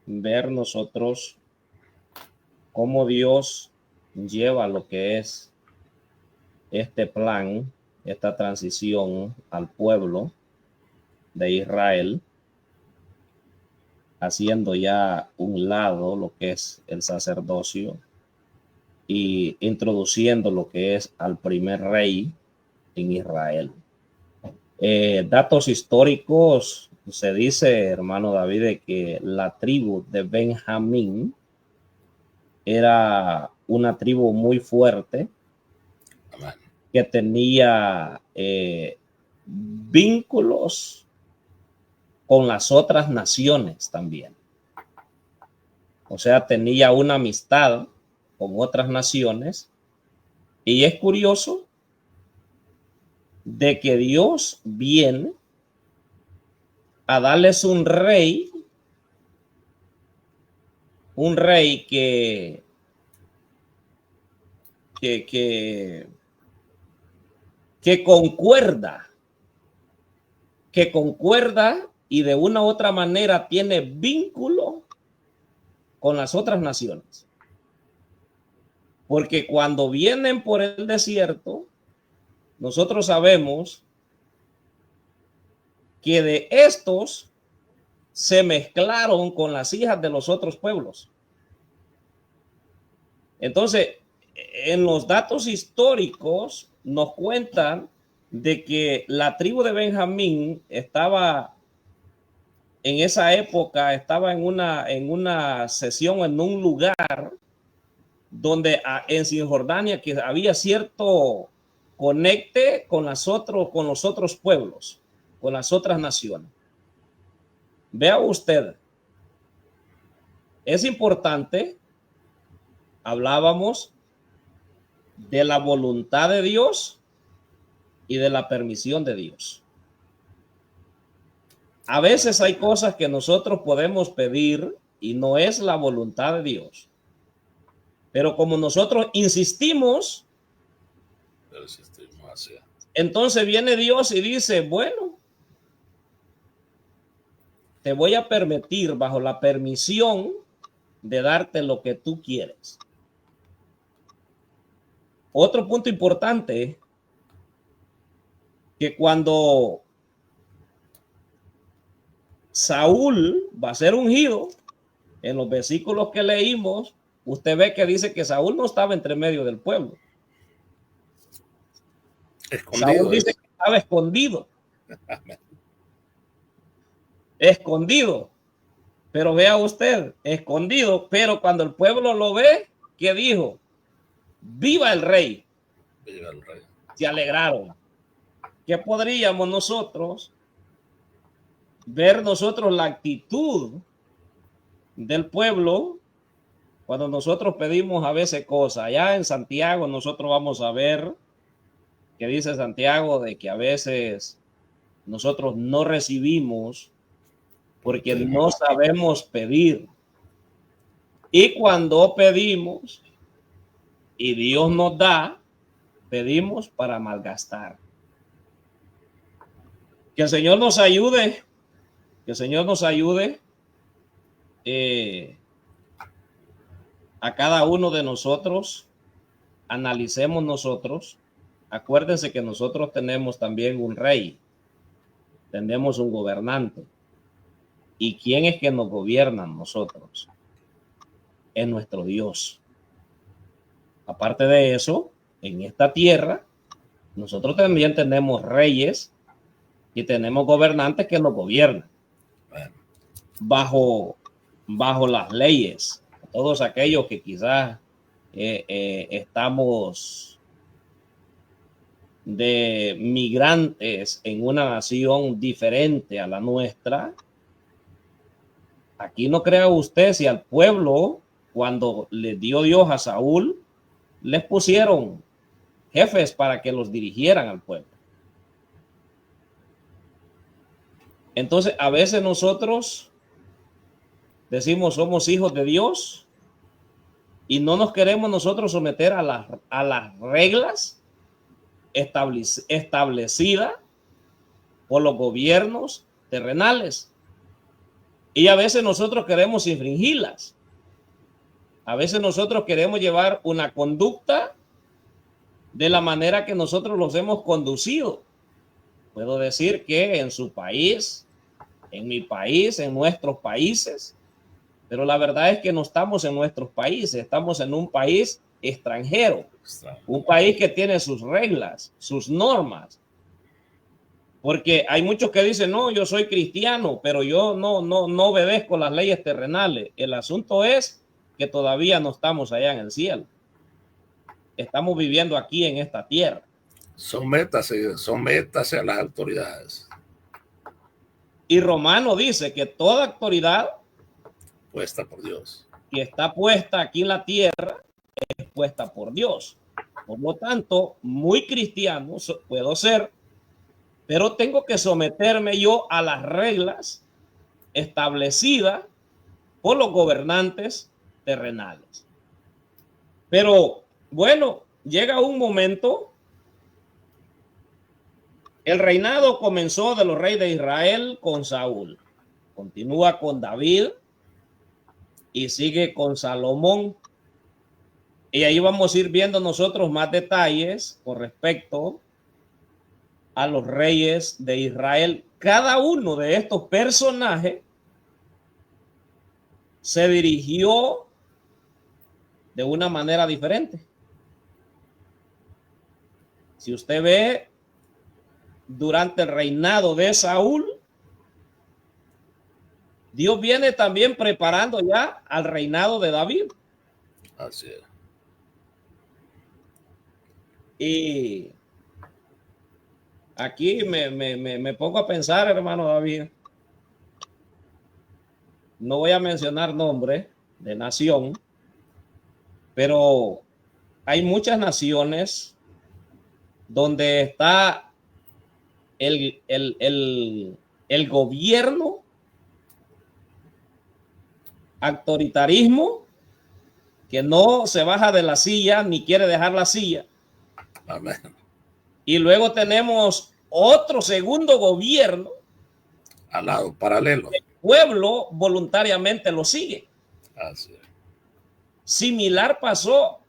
Speaker 1: ver nosotros cómo Dios lleva lo que es este plan, esta transición al pueblo de Israel, haciendo ya un lado lo que es el sacerdocio y introduciendo lo que es al primer rey en Israel. Datos históricos, se dice, hermano David, de que la tribu de Benjamín era una tribu muy fuerte que tenía vínculos con las otras naciones también. O sea, tenía una amistad con otras naciones. Y es curioso de que Dios viene a darles un rey un rey que concuerda, y de una u otra manera tiene vínculo con las otras naciones. Porque cuando vienen por el desierto, nosotros sabemos que de estos se mezclaron con las hijas de los otros pueblos. Entonces, en los datos históricos nos cuentan de que la tribu de Benjamín estaba en esa época, estaba en una sesión, en un lugar donde en Cisjordania que había cierto conecte con los otros pueblos, con las otras naciones. Vea usted, es importante, hablábamos de la voluntad de Dios y de la permisión de Dios. A veces hay cosas que nosotros podemos pedir y no es la voluntad de Dios. Pero como nosotros insistimos, entonces viene Dios y dice, bueno, te voy a permitir bajo la permisión de darte lo que tú quieres. Otro punto importante, que cuando Saúl va a ser ungido, en los versículos que leímos, usted ve que dice que Saúl no estaba entre medio del pueblo.
Speaker 2: Escondido,
Speaker 1: Saúl dice que estaba escondido. Escondido. Pero vea usted, escondido, pero cuando el pueblo lo ve, ¿qué dijo? ¡Viva el rey!
Speaker 2: Viva el rey.
Speaker 1: Se alegraron. ¿Qué podríamos nosotros ver la actitud del pueblo cuando nosotros pedimos a veces cosas? Allá en Santiago nosotros vamos a ver que dice Santiago de que a veces nosotros no recibimos porque no sabemos pedir. Y cuando pedimos y Dios nos da, pedimos para malgastar. Que el Señor nos ayude, a cada uno de nosotros. Analicemos nosotros. Acuérdense que nosotros tenemos también un rey, tenemos un gobernante. ¿Y quién es que nos gobierna nosotros? Es nuestro Dios. Aparte de eso, en esta tierra, nosotros también tenemos reyes y tenemos gobernantes que nos gobiernan bajo las leyes. Todos aquellos que quizás estamos de migrantes en una nación diferente a la nuestra. Aquí no crea usted si al pueblo, cuando le dio Dios a Saúl, les pusieron jefes para que los dirigieran al pueblo. Entonces, a veces nosotros decimos somos hijos de Dios y no nos queremos nosotros someter a las reglas establecidas por los gobiernos terrenales. Y a veces nosotros queremos infringirlas. A veces nosotros queremos llevar una conducta de la manera que nosotros los hemos conducido. Puedo decir que en su país, en mi país, en nuestros países, pero la verdad es que no estamos en nuestros países, estamos en un país extranjero, un país que tiene sus reglas, sus normas. Porque hay muchos que dicen, no, yo soy cristiano, pero yo no obedezco las leyes terrenales. El asunto es que todavía no estamos allá en el cielo. Estamos viviendo aquí en esta tierra.
Speaker 2: Sométase a las autoridades.
Speaker 1: Y Romano dice que toda autoridad
Speaker 2: puesta por Dios,
Speaker 1: que está puesta aquí en la tierra, es puesta por Dios. Por lo tanto, muy cristiano puedo ser, pero tengo que someterme yo a las reglas establecidas por los gobernantes terrenales. Pero bueno, llega un momento. El reinado comenzó de los reyes de Israel con Saúl, continúa con David y sigue con Salomón. Y ahí vamos a ir viendo nosotros más detalles con respecto a los reyes de Israel. Cada uno de estos personajes se dirigió de una manera diferente. Si usted ve, durante el reinado de Saúl, Dios viene también preparando ya al reinado de David.
Speaker 2: Así es.
Speaker 1: Y aquí me pongo a pensar, hermano David, no voy a mencionar nombre de nación, pero hay muchas naciones donde está el gobierno, autoritarismo, que no se baja de la silla ni quiere dejar la silla.
Speaker 2: Amén.
Speaker 1: Y luego tenemos otro segundo gobierno
Speaker 2: al lado, paralelo.
Speaker 1: El pueblo voluntariamente lo sigue.
Speaker 2: Así es.
Speaker 1: Similar pasó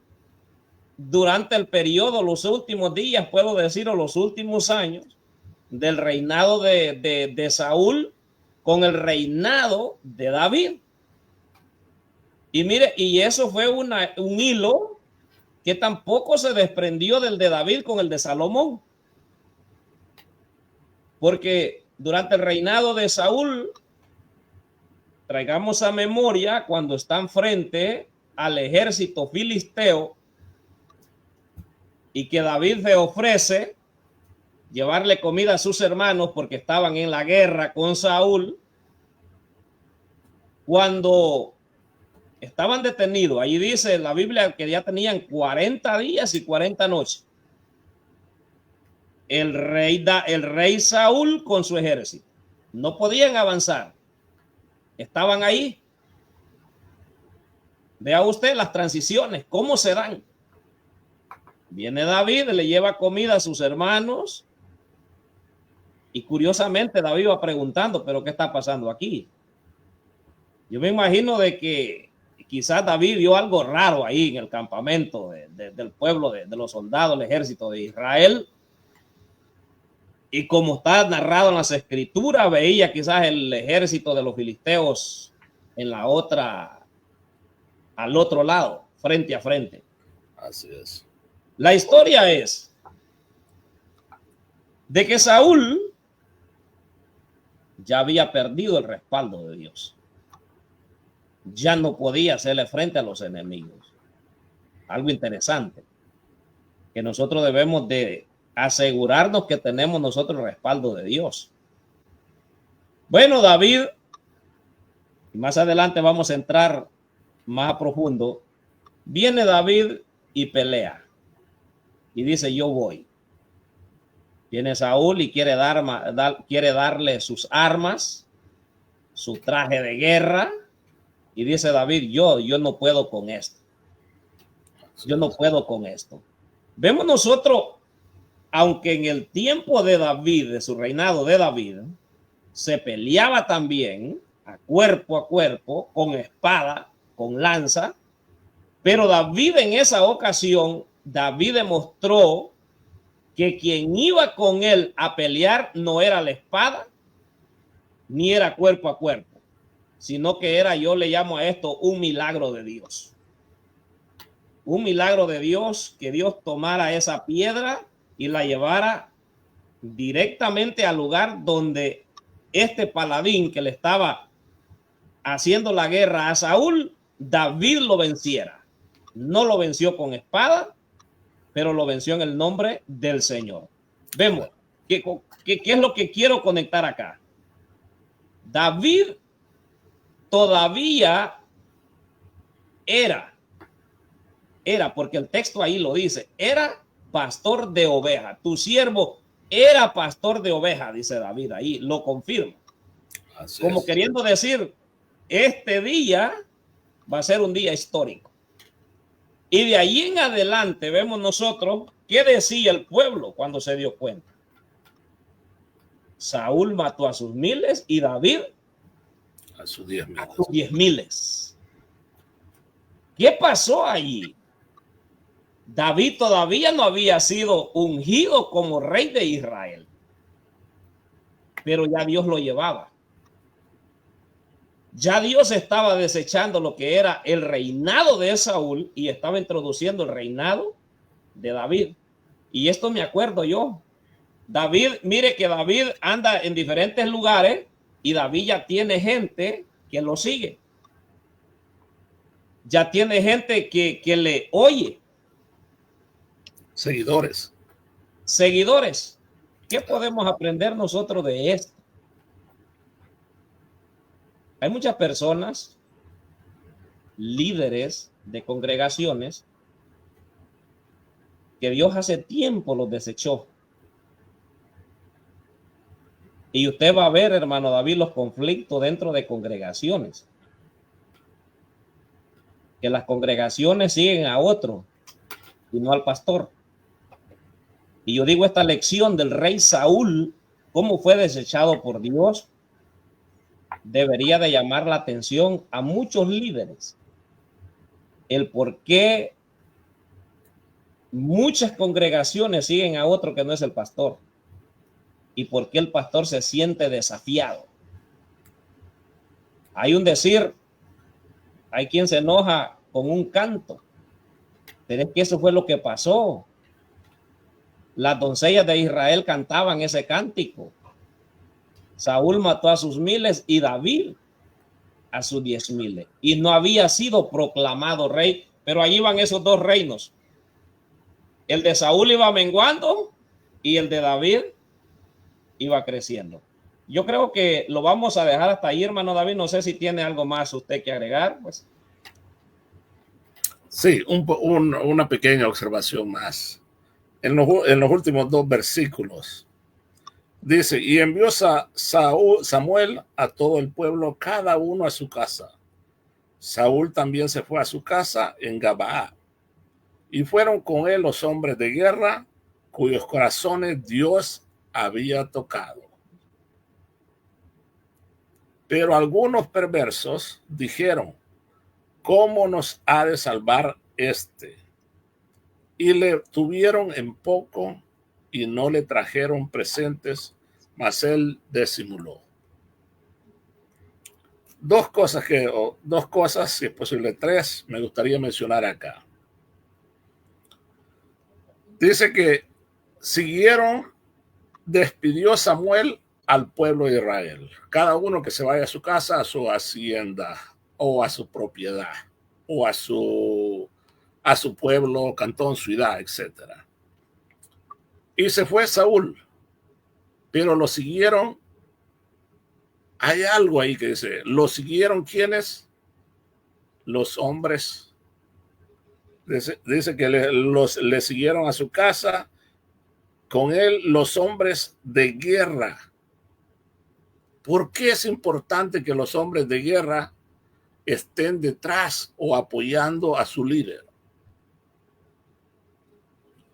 Speaker 1: durante el periodo, los últimos días, puedo decir, o los últimos años del reinado de Saúl con el reinado de David. Y mire, y eso fue un hilo que tampoco se desprendió del de David con el de Salomón. Porque durante el reinado de Saúl, traigamos a memoria cuando están frente al ejército filisteo y que David le ofrece llevarle comida a sus hermanos porque estaban en la guerra con Saúl. Cuando estaban detenidos, ahí dice la Biblia que ya tenían 40 días y 40 noches. El rey Saúl con su ejército. No podían avanzar. Estaban ahí. Vea usted las transiciones, cómo se dan. Viene David, le lleva comida a sus hermanos. Y curiosamente David va preguntando, ¿pero qué está pasando aquí? Yo me imagino de que quizás David vio algo raro ahí en el campamento del pueblo, de los soldados del ejército de Israel. Y como está narrado en las escrituras, veía quizás el ejército de los filisteos en la otra, al otro lado, frente a frente.
Speaker 2: Así es.
Speaker 1: La historia es de que Saúl ya había perdido el respaldo de Dios. Ya no podía hacerle frente a los enemigos. Algo interesante, que nosotros debemos de asegurarnos que tenemos nosotros el respaldo de Dios. Bueno, David, y más adelante vamos a entrar más a profundo, viene David y pelea. Y dice, yo voy. Viene Saúl y quiere darle sus armas, su traje de guerra. Y dice David, yo no puedo con esto. Yo no puedo con esto. Vemos nosotros, aunque en el tiempo de David, de su reinado de David, se peleaba también a cuerpo, con espada, con lanza, pero David en esa ocasión, David demostró que quien iba con él a pelear no era la espada, ni era cuerpo a cuerpo, sino que era, yo le llamo a esto, un milagro de Dios. Un milagro de Dios, que Dios tomara esa piedra y la llevara directamente al lugar donde este paladín que le estaba haciendo la guerra a Saúl, David lo venciera. No lo venció con espada, pero lo venció en el nombre del Señor. Vemos ¿qué es lo que quiero conectar acá? David todavía era, porque el texto ahí lo dice, era pastor de oveja. Tu siervo era pastor de oveja, dice David ahí, lo confirma. Como queriendo decir, este día Va a ser un día histórico. Y de ahí en adelante vemos nosotros qué decía el pueblo cuando se dio cuenta. Saúl mató a sus miles y David
Speaker 2: a sus 10,000.
Speaker 1: A sus 10,000. ¿Qué pasó allí? David todavía no había sido ungido como rey de Israel, pero ya Dios lo llevaba. Ya Dios estaba desechando lo que era el reinado de Saúl y estaba introduciendo el reinado de David. Y esto me acuerdo yo. David, mire que David anda en diferentes lugares y David ya tiene gente que lo sigue. Ya tiene gente que le oye.
Speaker 2: Seguidores.
Speaker 1: Seguidores. ¿Qué podemos aprender nosotros de esto? Hay muchas personas, líderes de congregaciones, que Dios hace tiempo los desechó. Y usted va a ver, hermano David, los conflictos dentro de congregaciones. Que las congregaciones siguen a otro y no al pastor. Y yo digo, esta lección del rey Saúl, cómo fue desechado por Dios, debería de llamar la atención a muchos líderes. El por qué muchas congregaciones siguen a otro que no es el pastor. Y por qué el pastor se siente desafiado. Hay un decir, hay quien se enoja con un canto. Pero es que eso fue lo que pasó. Las doncellas de Israel cantaban ese cántico. Saúl mató a sus miles y David a sus 10,000. Y no había sido proclamado rey, pero allí van esos dos reinos. El de Saúl iba menguando y el de David iba creciendo. Yo creo que lo vamos a dejar hasta ahí, hermano David. No sé si tiene algo más usted que agregar. Pues.
Speaker 2: Sí, una pequeña observación más. En los últimos 2 versículos dice, y envió Samuel a todo el pueblo, cada uno a su casa. Saúl también se fue a su casa en Gabaa, y fueron con él los hombres de guerra, cuyos corazones Dios había tocado. Pero algunos perversos dijeron, ¿cómo nos ha de salvar este? Y le tuvieron en poco y no le trajeron presentes, mas él disimuló. Dos cosas, si es posible 3, me gustaría mencionar acá. Dice que despidió Samuel al pueblo de Israel. Cada uno que se vaya a su casa, a su hacienda, o a su propiedad, o a su pueblo, cantón, ciudad, etc. Y se fue Saúl, pero lo siguieron. Hay algo ahí que dice, lo siguieron ¿quiénes? Los hombres. Dice que le siguieron a su casa, con él los hombres de guerra. ¿Por qué es importante que los hombres de guerra estén detrás o apoyando a su líder?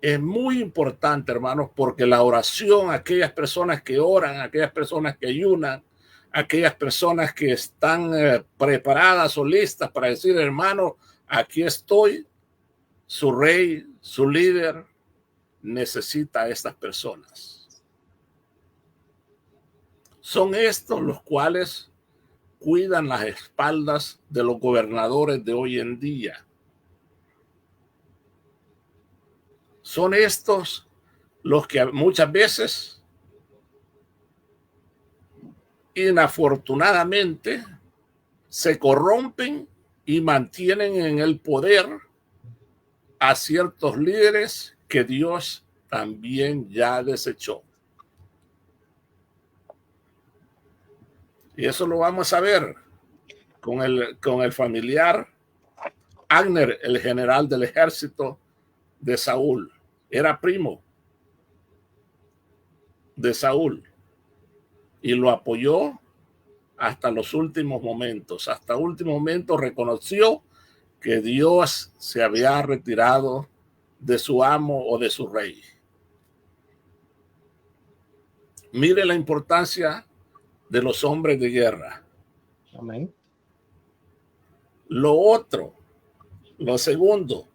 Speaker 2: Es muy importante, hermanos, porque la oración, aquellas personas que oran, aquellas personas que ayunan, aquellas personas que están preparadas o listas para decir, hermano, aquí estoy, su rey, su líder, necesita a estas personas. Son estos los cuales cuidan las espaldas de los gobernadores de hoy en día. Son estos los que muchas veces, inafortunadamente, se corrompen y mantienen en el poder a ciertos líderes que Dios también ya desechó. Y eso lo vamos a ver con el familiar Abner, el general del ejército de Saúl. Era primo de Saúl y lo apoyó hasta los últimos momentos. Hasta último momento reconoció que Dios se había retirado de su amo o de su rey. Mire la importancia de los hombres de guerra.
Speaker 1: Amén.
Speaker 2: Lo segundo,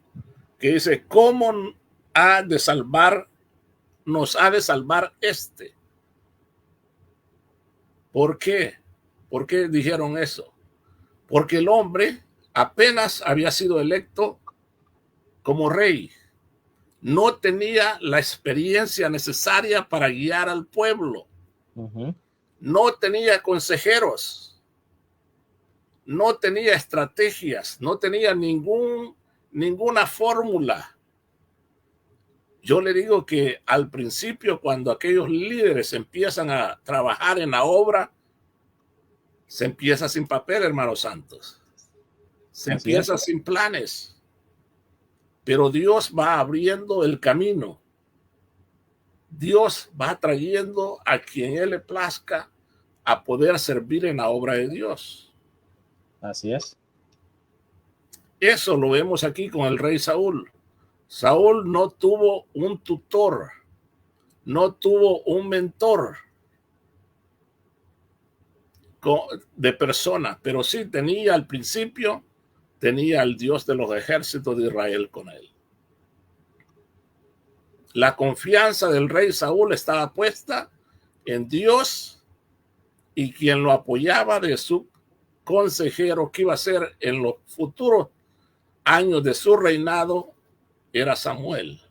Speaker 2: que dice, ¿cómo nos ha de salvar este? ¿Por qué? ¿Por qué dijeron eso? Porque el hombre apenas había sido electo como rey. No tenía la experiencia necesaria para guiar al pueblo. No tenía consejeros. No tenía estrategias. No tenía ninguna fórmula. Yo le digo que al principio, cuando aquellos líderes empiezan a trabajar en la obra, se empieza sin papel, hermanos santos. Se empieza sin planes. Pero Dios va abriendo el camino. Dios va trayendo a quien Él le plazca a poder servir en la obra de Dios.
Speaker 1: Así es.
Speaker 2: Eso lo vemos aquí con el rey Saúl. Saúl no tuvo un tutor, no tuvo un mentor de persona, pero sí tenía al principio, tenía al Dios de los ejércitos de Israel con él. La confianza del rey Saúl estaba puesta en Dios, y quien lo apoyaba de su consejero que iba a ser en los futuros años de su reinado era Samuel.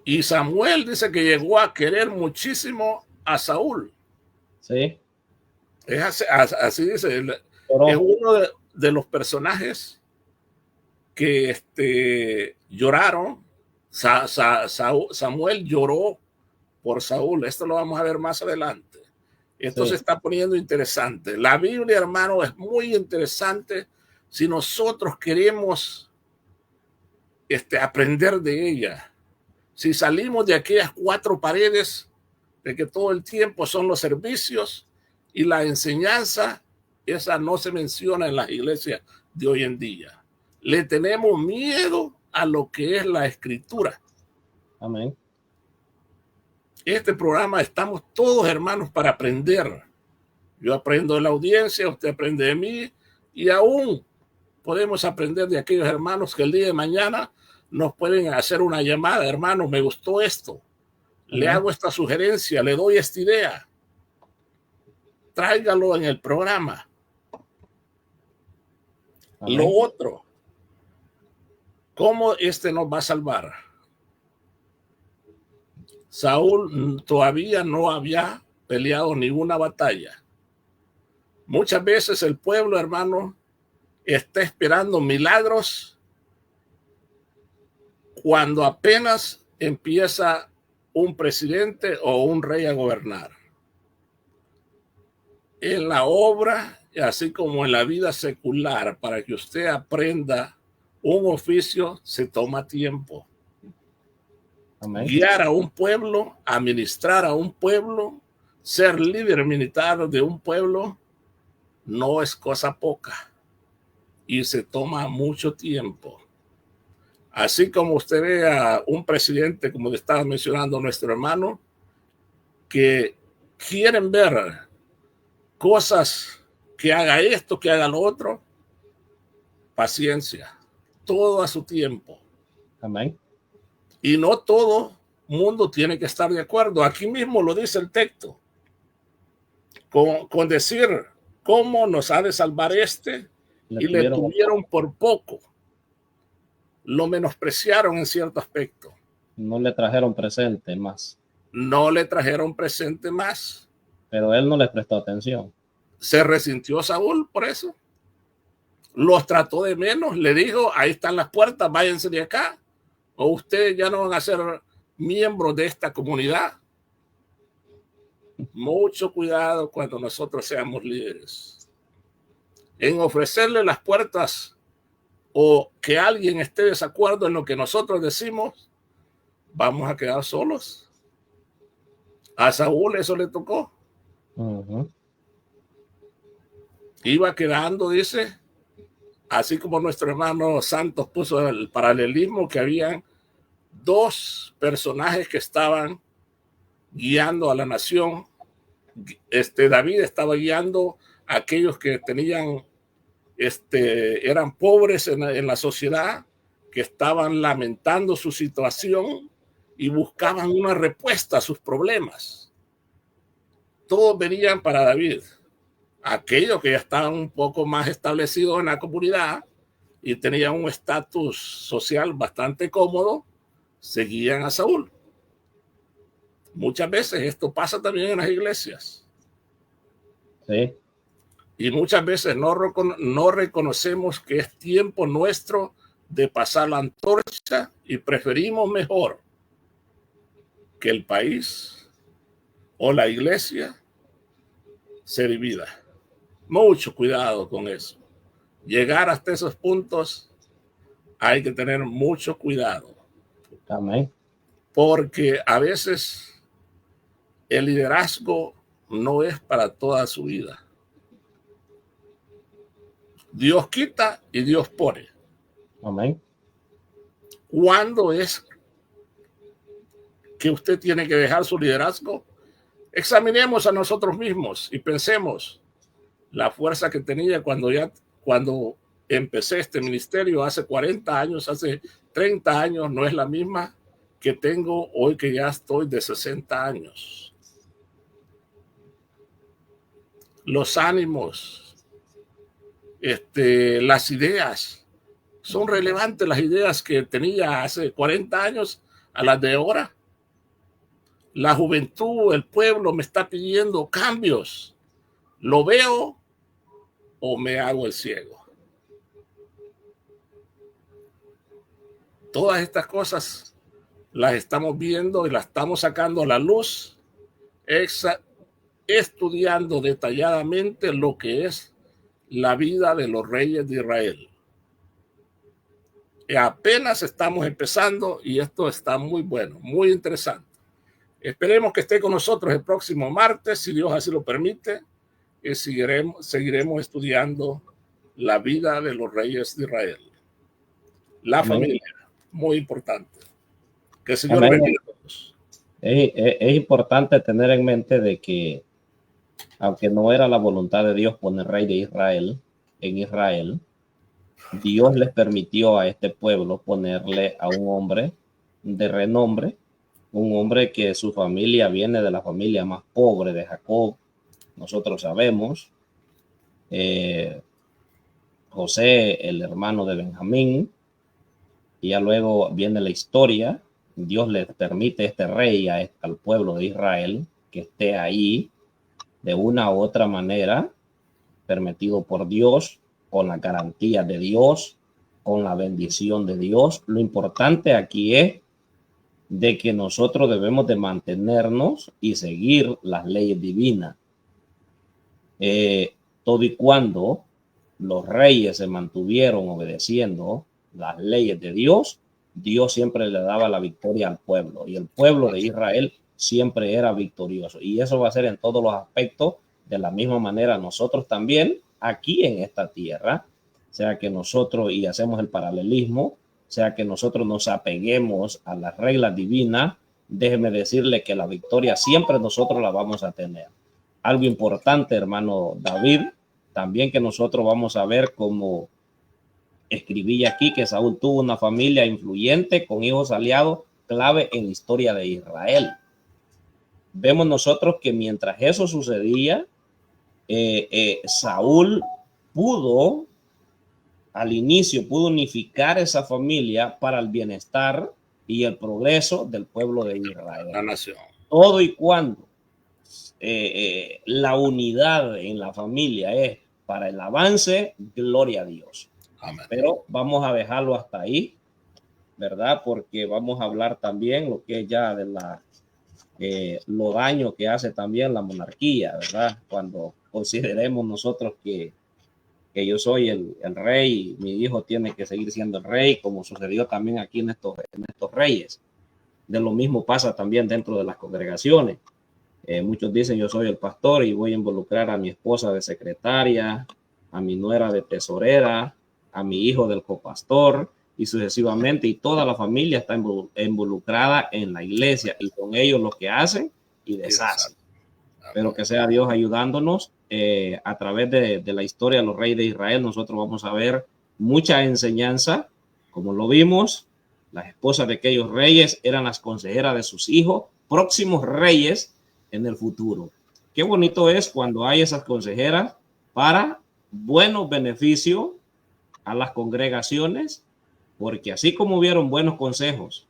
Speaker 2: Y Samuel dice que llegó a querer muchísimo a Saúl.
Speaker 1: Sí.
Speaker 2: Así dice. Es uno de los personajes que lloraron. Samuel lloró por Saúl. Esto lo vamos a ver más adelante. Esto se está poniendo interesante. La Biblia, hermano, es muy interesante si nosotros queremos aprender de ella. Si salimos de aquellas cuatro paredes de que todo el tiempo son los servicios y la enseñanza, esa no se menciona en las iglesias de hoy en día. Le tenemos miedo a lo que es la escritura.
Speaker 1: Amén.
Speaker 2: Este programa estamos todos, hermanos, para aprender. Yo aprendo de la audiencia, usted aprende de mí, y aún podemos aprender de aquellos hermanos que el día de mañana nos pueden hacer una llamada. Hermano, me gustó esto. Le hago esta sugerencia, le doy esta idea. Tráigalo en el programa. Amén. Lo otro, ¿cómo nos va a salvar? Saúl todavía no había peleado ninguna batalla. Muchas veces el pueblo, hermano, está esperando milagros cuando apenas empieza un presidente o un rey a gobernar. En la obra, así como en la vida secular, para que usted aprenda un oficio, se toma tiempo. Amén. Guiar a un pueblo, administrar a un pueblo, ser líder militar de un pueblo, no es cosa poca y se toma mucho tiempo. Así como usted ve a un presidente, como le estaba mencionando nuestro hermano, que quieren ver cosas, que haga esto, que haga lo otro, paciencia, todo a su tiempo.
Speaker 1: Amén.
Speaker 2: Y no todo mundo tiene que estar de acuerdo. Aquí mismo lo dice el texto. Con decir cómo nos ha de salvar y le tuvieron por poco. Lo menospreciaron en cierto aspecto.
Speaker 1: No le trajeron presente más.
Speaker 2: No le trajeron presente más.
Speaker 1: Pero él no les prestó atención.
Speaker 2: Se resintió Saúl por eso. Los trató de menos. Le dijo, ahí están las puertas, váyanse de acá. O ustedes ya no van a ser miembros de esta comunidad. Mucho cuidado cuando nosotros seamos líderes. En ofrecerle las puertas o que alguien esté de desacuerdo en lo que nosotros decimos, vamos a quedar solos. A Saúl eso le tocó.
Speaker 1: Ujú.
Speaker 2: Iba quedando, dice, así como nuestro hermano Santos puso el paralelismo, que habían dos personajes que estaban guiando a la nación. David estaba guiando a aquellos que tenían, eran pobres en la sociedad, que estaban lamentando su situación y buscaban una respuesta a sus problemas. Todos venían para David. Aquellos que ya estaban un poco más establecidos en la comunidad y tenían un estatus social bastante cómodo, seguían a Saúl. Muchas veces esto pasa también en las iglesias.
Speaker 1: Sí.
Speaker 2: Y muchas veces no reconocemos que es tiempo nuestro de pasar la antorcha y preferimos mejor que el país o la iglesia se divida. Mucho cuidado con eso. Llegar hasta esos puntos hay que tener mucho cuidado.
Speaker 1: Amén.
Speaker 2: Porque a veces el liderazgo no es para toda su vida. Dios quita y Dios pone.
Speaker 1: Amén.
Speaker 2: ¿Cuándo es que usted tiene que dejar su liderazgo? Examinemos a nosotros mismos y pensemos la fuerza que tenía cuando empecé este ministerio hace 40 años, hace 30 años, no es la misma que tengo hoy, que ya estoy de 60 años. Los ánimos, las ideas, son relevantes las ideas que tenía hace 40 años a las de ahora. La juventud, el pueblo me está pidiendo cambios. ¿Lo veo o me hago el ciego? Todas estas cosas las estamos viendo y las estamos sacando a la luz, estudiando detalladamente lo que es la vida de los reyes de Israel. Y apenas estamos empezando y esto está muy bueno, muy interesante. Esperemos que esté con nosotros el próximo martes, si Dios así lo permite, y seguiremos estudiando la vida de los reyes de Israel. La
Speaker 1: Amén.
Speaker 2: familia, muy importante. Que el Señor
Speaker 1: Amén.
Speaker 2: bendiga a todos.
Speaker 1: Es importante tener en mente de que, aunque no era la voluntad de Dios poner rey de Israel en Israel, Dios les permitió a este pueblo ponerle a un hombre de renombre, un hombre que su familia viene de la familia más pobre de Jacob. Nosotros sabemos, José, el hermano de Benjamín, y ya luego viene la historia. Dios le permite este rey al pueblo de Israel que esté ahí de una u otra manera, permitido por Dios, con la garantía de Dios, con la bendición de Dios. Lo importante aquí es de que nosotros debemos de mantenernos y seguir las leyes divinas. Todo y cuando los reyes se mantuvieron obedeciendo las leyes de Dios, Dios siempre le daba la victoria al pueblo y el pueblo de Israel siempre era victorioso. Y eso va a ser en todos los aspectos. De la misma manera nosotros también aquí en esta tierra, sea que nosotros, y hacemos el paralelismo, sea que nosotros nos apeguemos a las reglas divinas, déjeme decirle que la victoria siempre nosotros la vamos a tener. Algo importante, hermano David, también que nosotros vamos a ver, como escribí aquí, que Saúl tuvo una familia influyente con hijos aliados clave en la historia de Israel. Vemos nosotros que mientras eso sucedía, Saúl pudo, al inicio, pudo unificar esa familia para el bienestar y el progreso del pueblo de Israel.
Speaker 2: La nación.
Speaker 1: Todo y cuando la unidad en la familia es para el avance, gloria a Dios.
Speaker 2: Amén.
Speaker 1: Pero vamos a dejarlo hasta ahí, ¿verdad? Porque vamos a hablar también lo que es ya de lo daño que hace también la monarquía, ¿verdad? Cuando consideremos nosotros que yo soy el rey, mi hijo tiene que seguir siendo el rey, como sucedió también aquí en estos reyes. De lo mismo pasa también dentro de las congregaciones. Muchos dicen yo soy el pastor y voy a involucrar a mi esposa de secretaria, a mi nuera de tesorera, a mi hijo del copastor y sucesivamente, y toda la familia está involucrada en la iglesia y con ellos lo que hacen y deshacen. Pero que sea Dios ayudándonos a través de la historia de los reyes de Israel. Nosotros vamos a ver mucha enseñanza, como lo vimos. Las esposas de aquellos reyes eran las consejeras de sus hijos, próximos reyes en el futuro. Qué bonito es cuando hay esas consejeras para buenos beneficios a las congregaciones, porque así como hubieron buenos consejos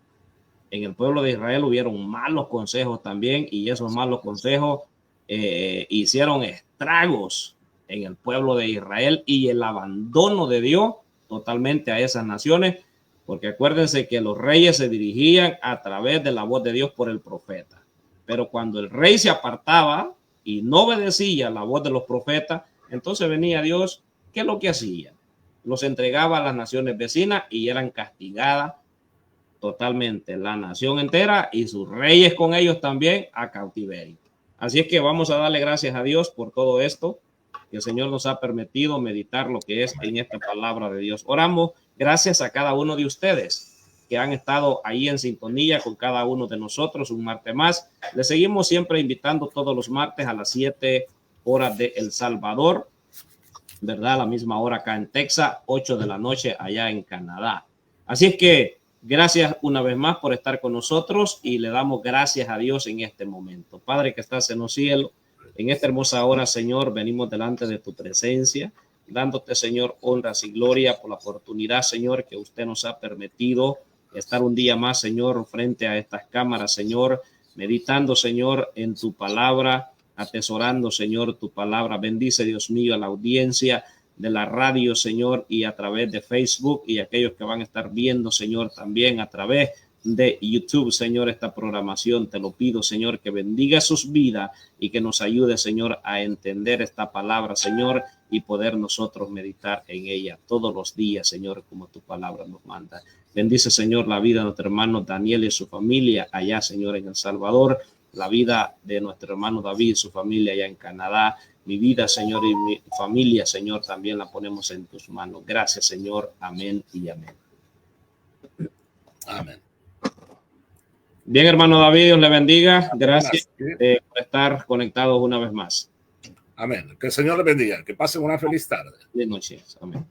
Speaker 1: en el pueblo de Israel, hubieron malos consejos también, y esos malos consejos hicieron estragos en el pueblo de Israel y el abandono de Dios totalmente a esas naciones, porque acuérdense que los reyes se dirigían a través de la voz de Dios por el profeta, pero cuando el rey se apartaba y no obedecía la voz de los profetas, entonces venía Dios. ¿Qué es lo que hacía? Los entregaba a las naciones vecinas y eran castigadas totalmente la nación entera y sus reyes con ellos también a cautiverio. Así es que vamos a darle gracias a Dios por todo esto que el Señor nos ha permitido meditar lo que es en esta palabra de Dios. Oramos gracias a cada uno de ustedes que han estado ahí en sintonía con cada uno de nosotros un martes más. Les seguimos siempre invitando todos los martes a las 7 horas de El Salvador, ¿verdad? A la misma hora acá en Texas, 8 de la noche allá en Canadá. Así es que gracias una vez más por estar con nosotros y le damos gracias a Dios en este momento. Padre que estás en los cielos, en esta hermosa hora, Señor, venimos delante de tu presencia, dándote, Señor, honras y gloria por la oportunidad, Señor, que usted nos ha permitido estar un día más, Señor, frente a estas cámaras, Señor, meditando, Señor, en tu palabra, atesorando, Señor, tu palabra. Bendice, Dios mío, a la audiencia de la radio, Señor, y a través de Facebook, y aquellos que van a estar viendo, Señor, también a través de YouTube, Señor, esta programación. Te lo pido, Señor, que bendiga sus vidas y que nos ayude, Señor, a entender esta palabra, Señor, y poder nosotros meditar en ella todos los días, Señor, como tu palabra nos manda. Bendice, Señor, la vida de nuestro hermano Daniel y su familia allá, Señor, en El Salvador, la vida de nuestro hermano David y su familia allá en Canadá. Mi vida, Señor, y mi familia, Señor, también la ponemos en tus manos. Gracias, Señor. Amén y amén.
Speaker 2: Amén.
Speaker 1: Bien, hermano David, Dios le bendiga. Gracias por estar conectados una vez más.
Speaker 2: Amén. Que el Señor le bendiga. Que pasen una feliz tarde.
Speaker 1: Buenas noches. Amén.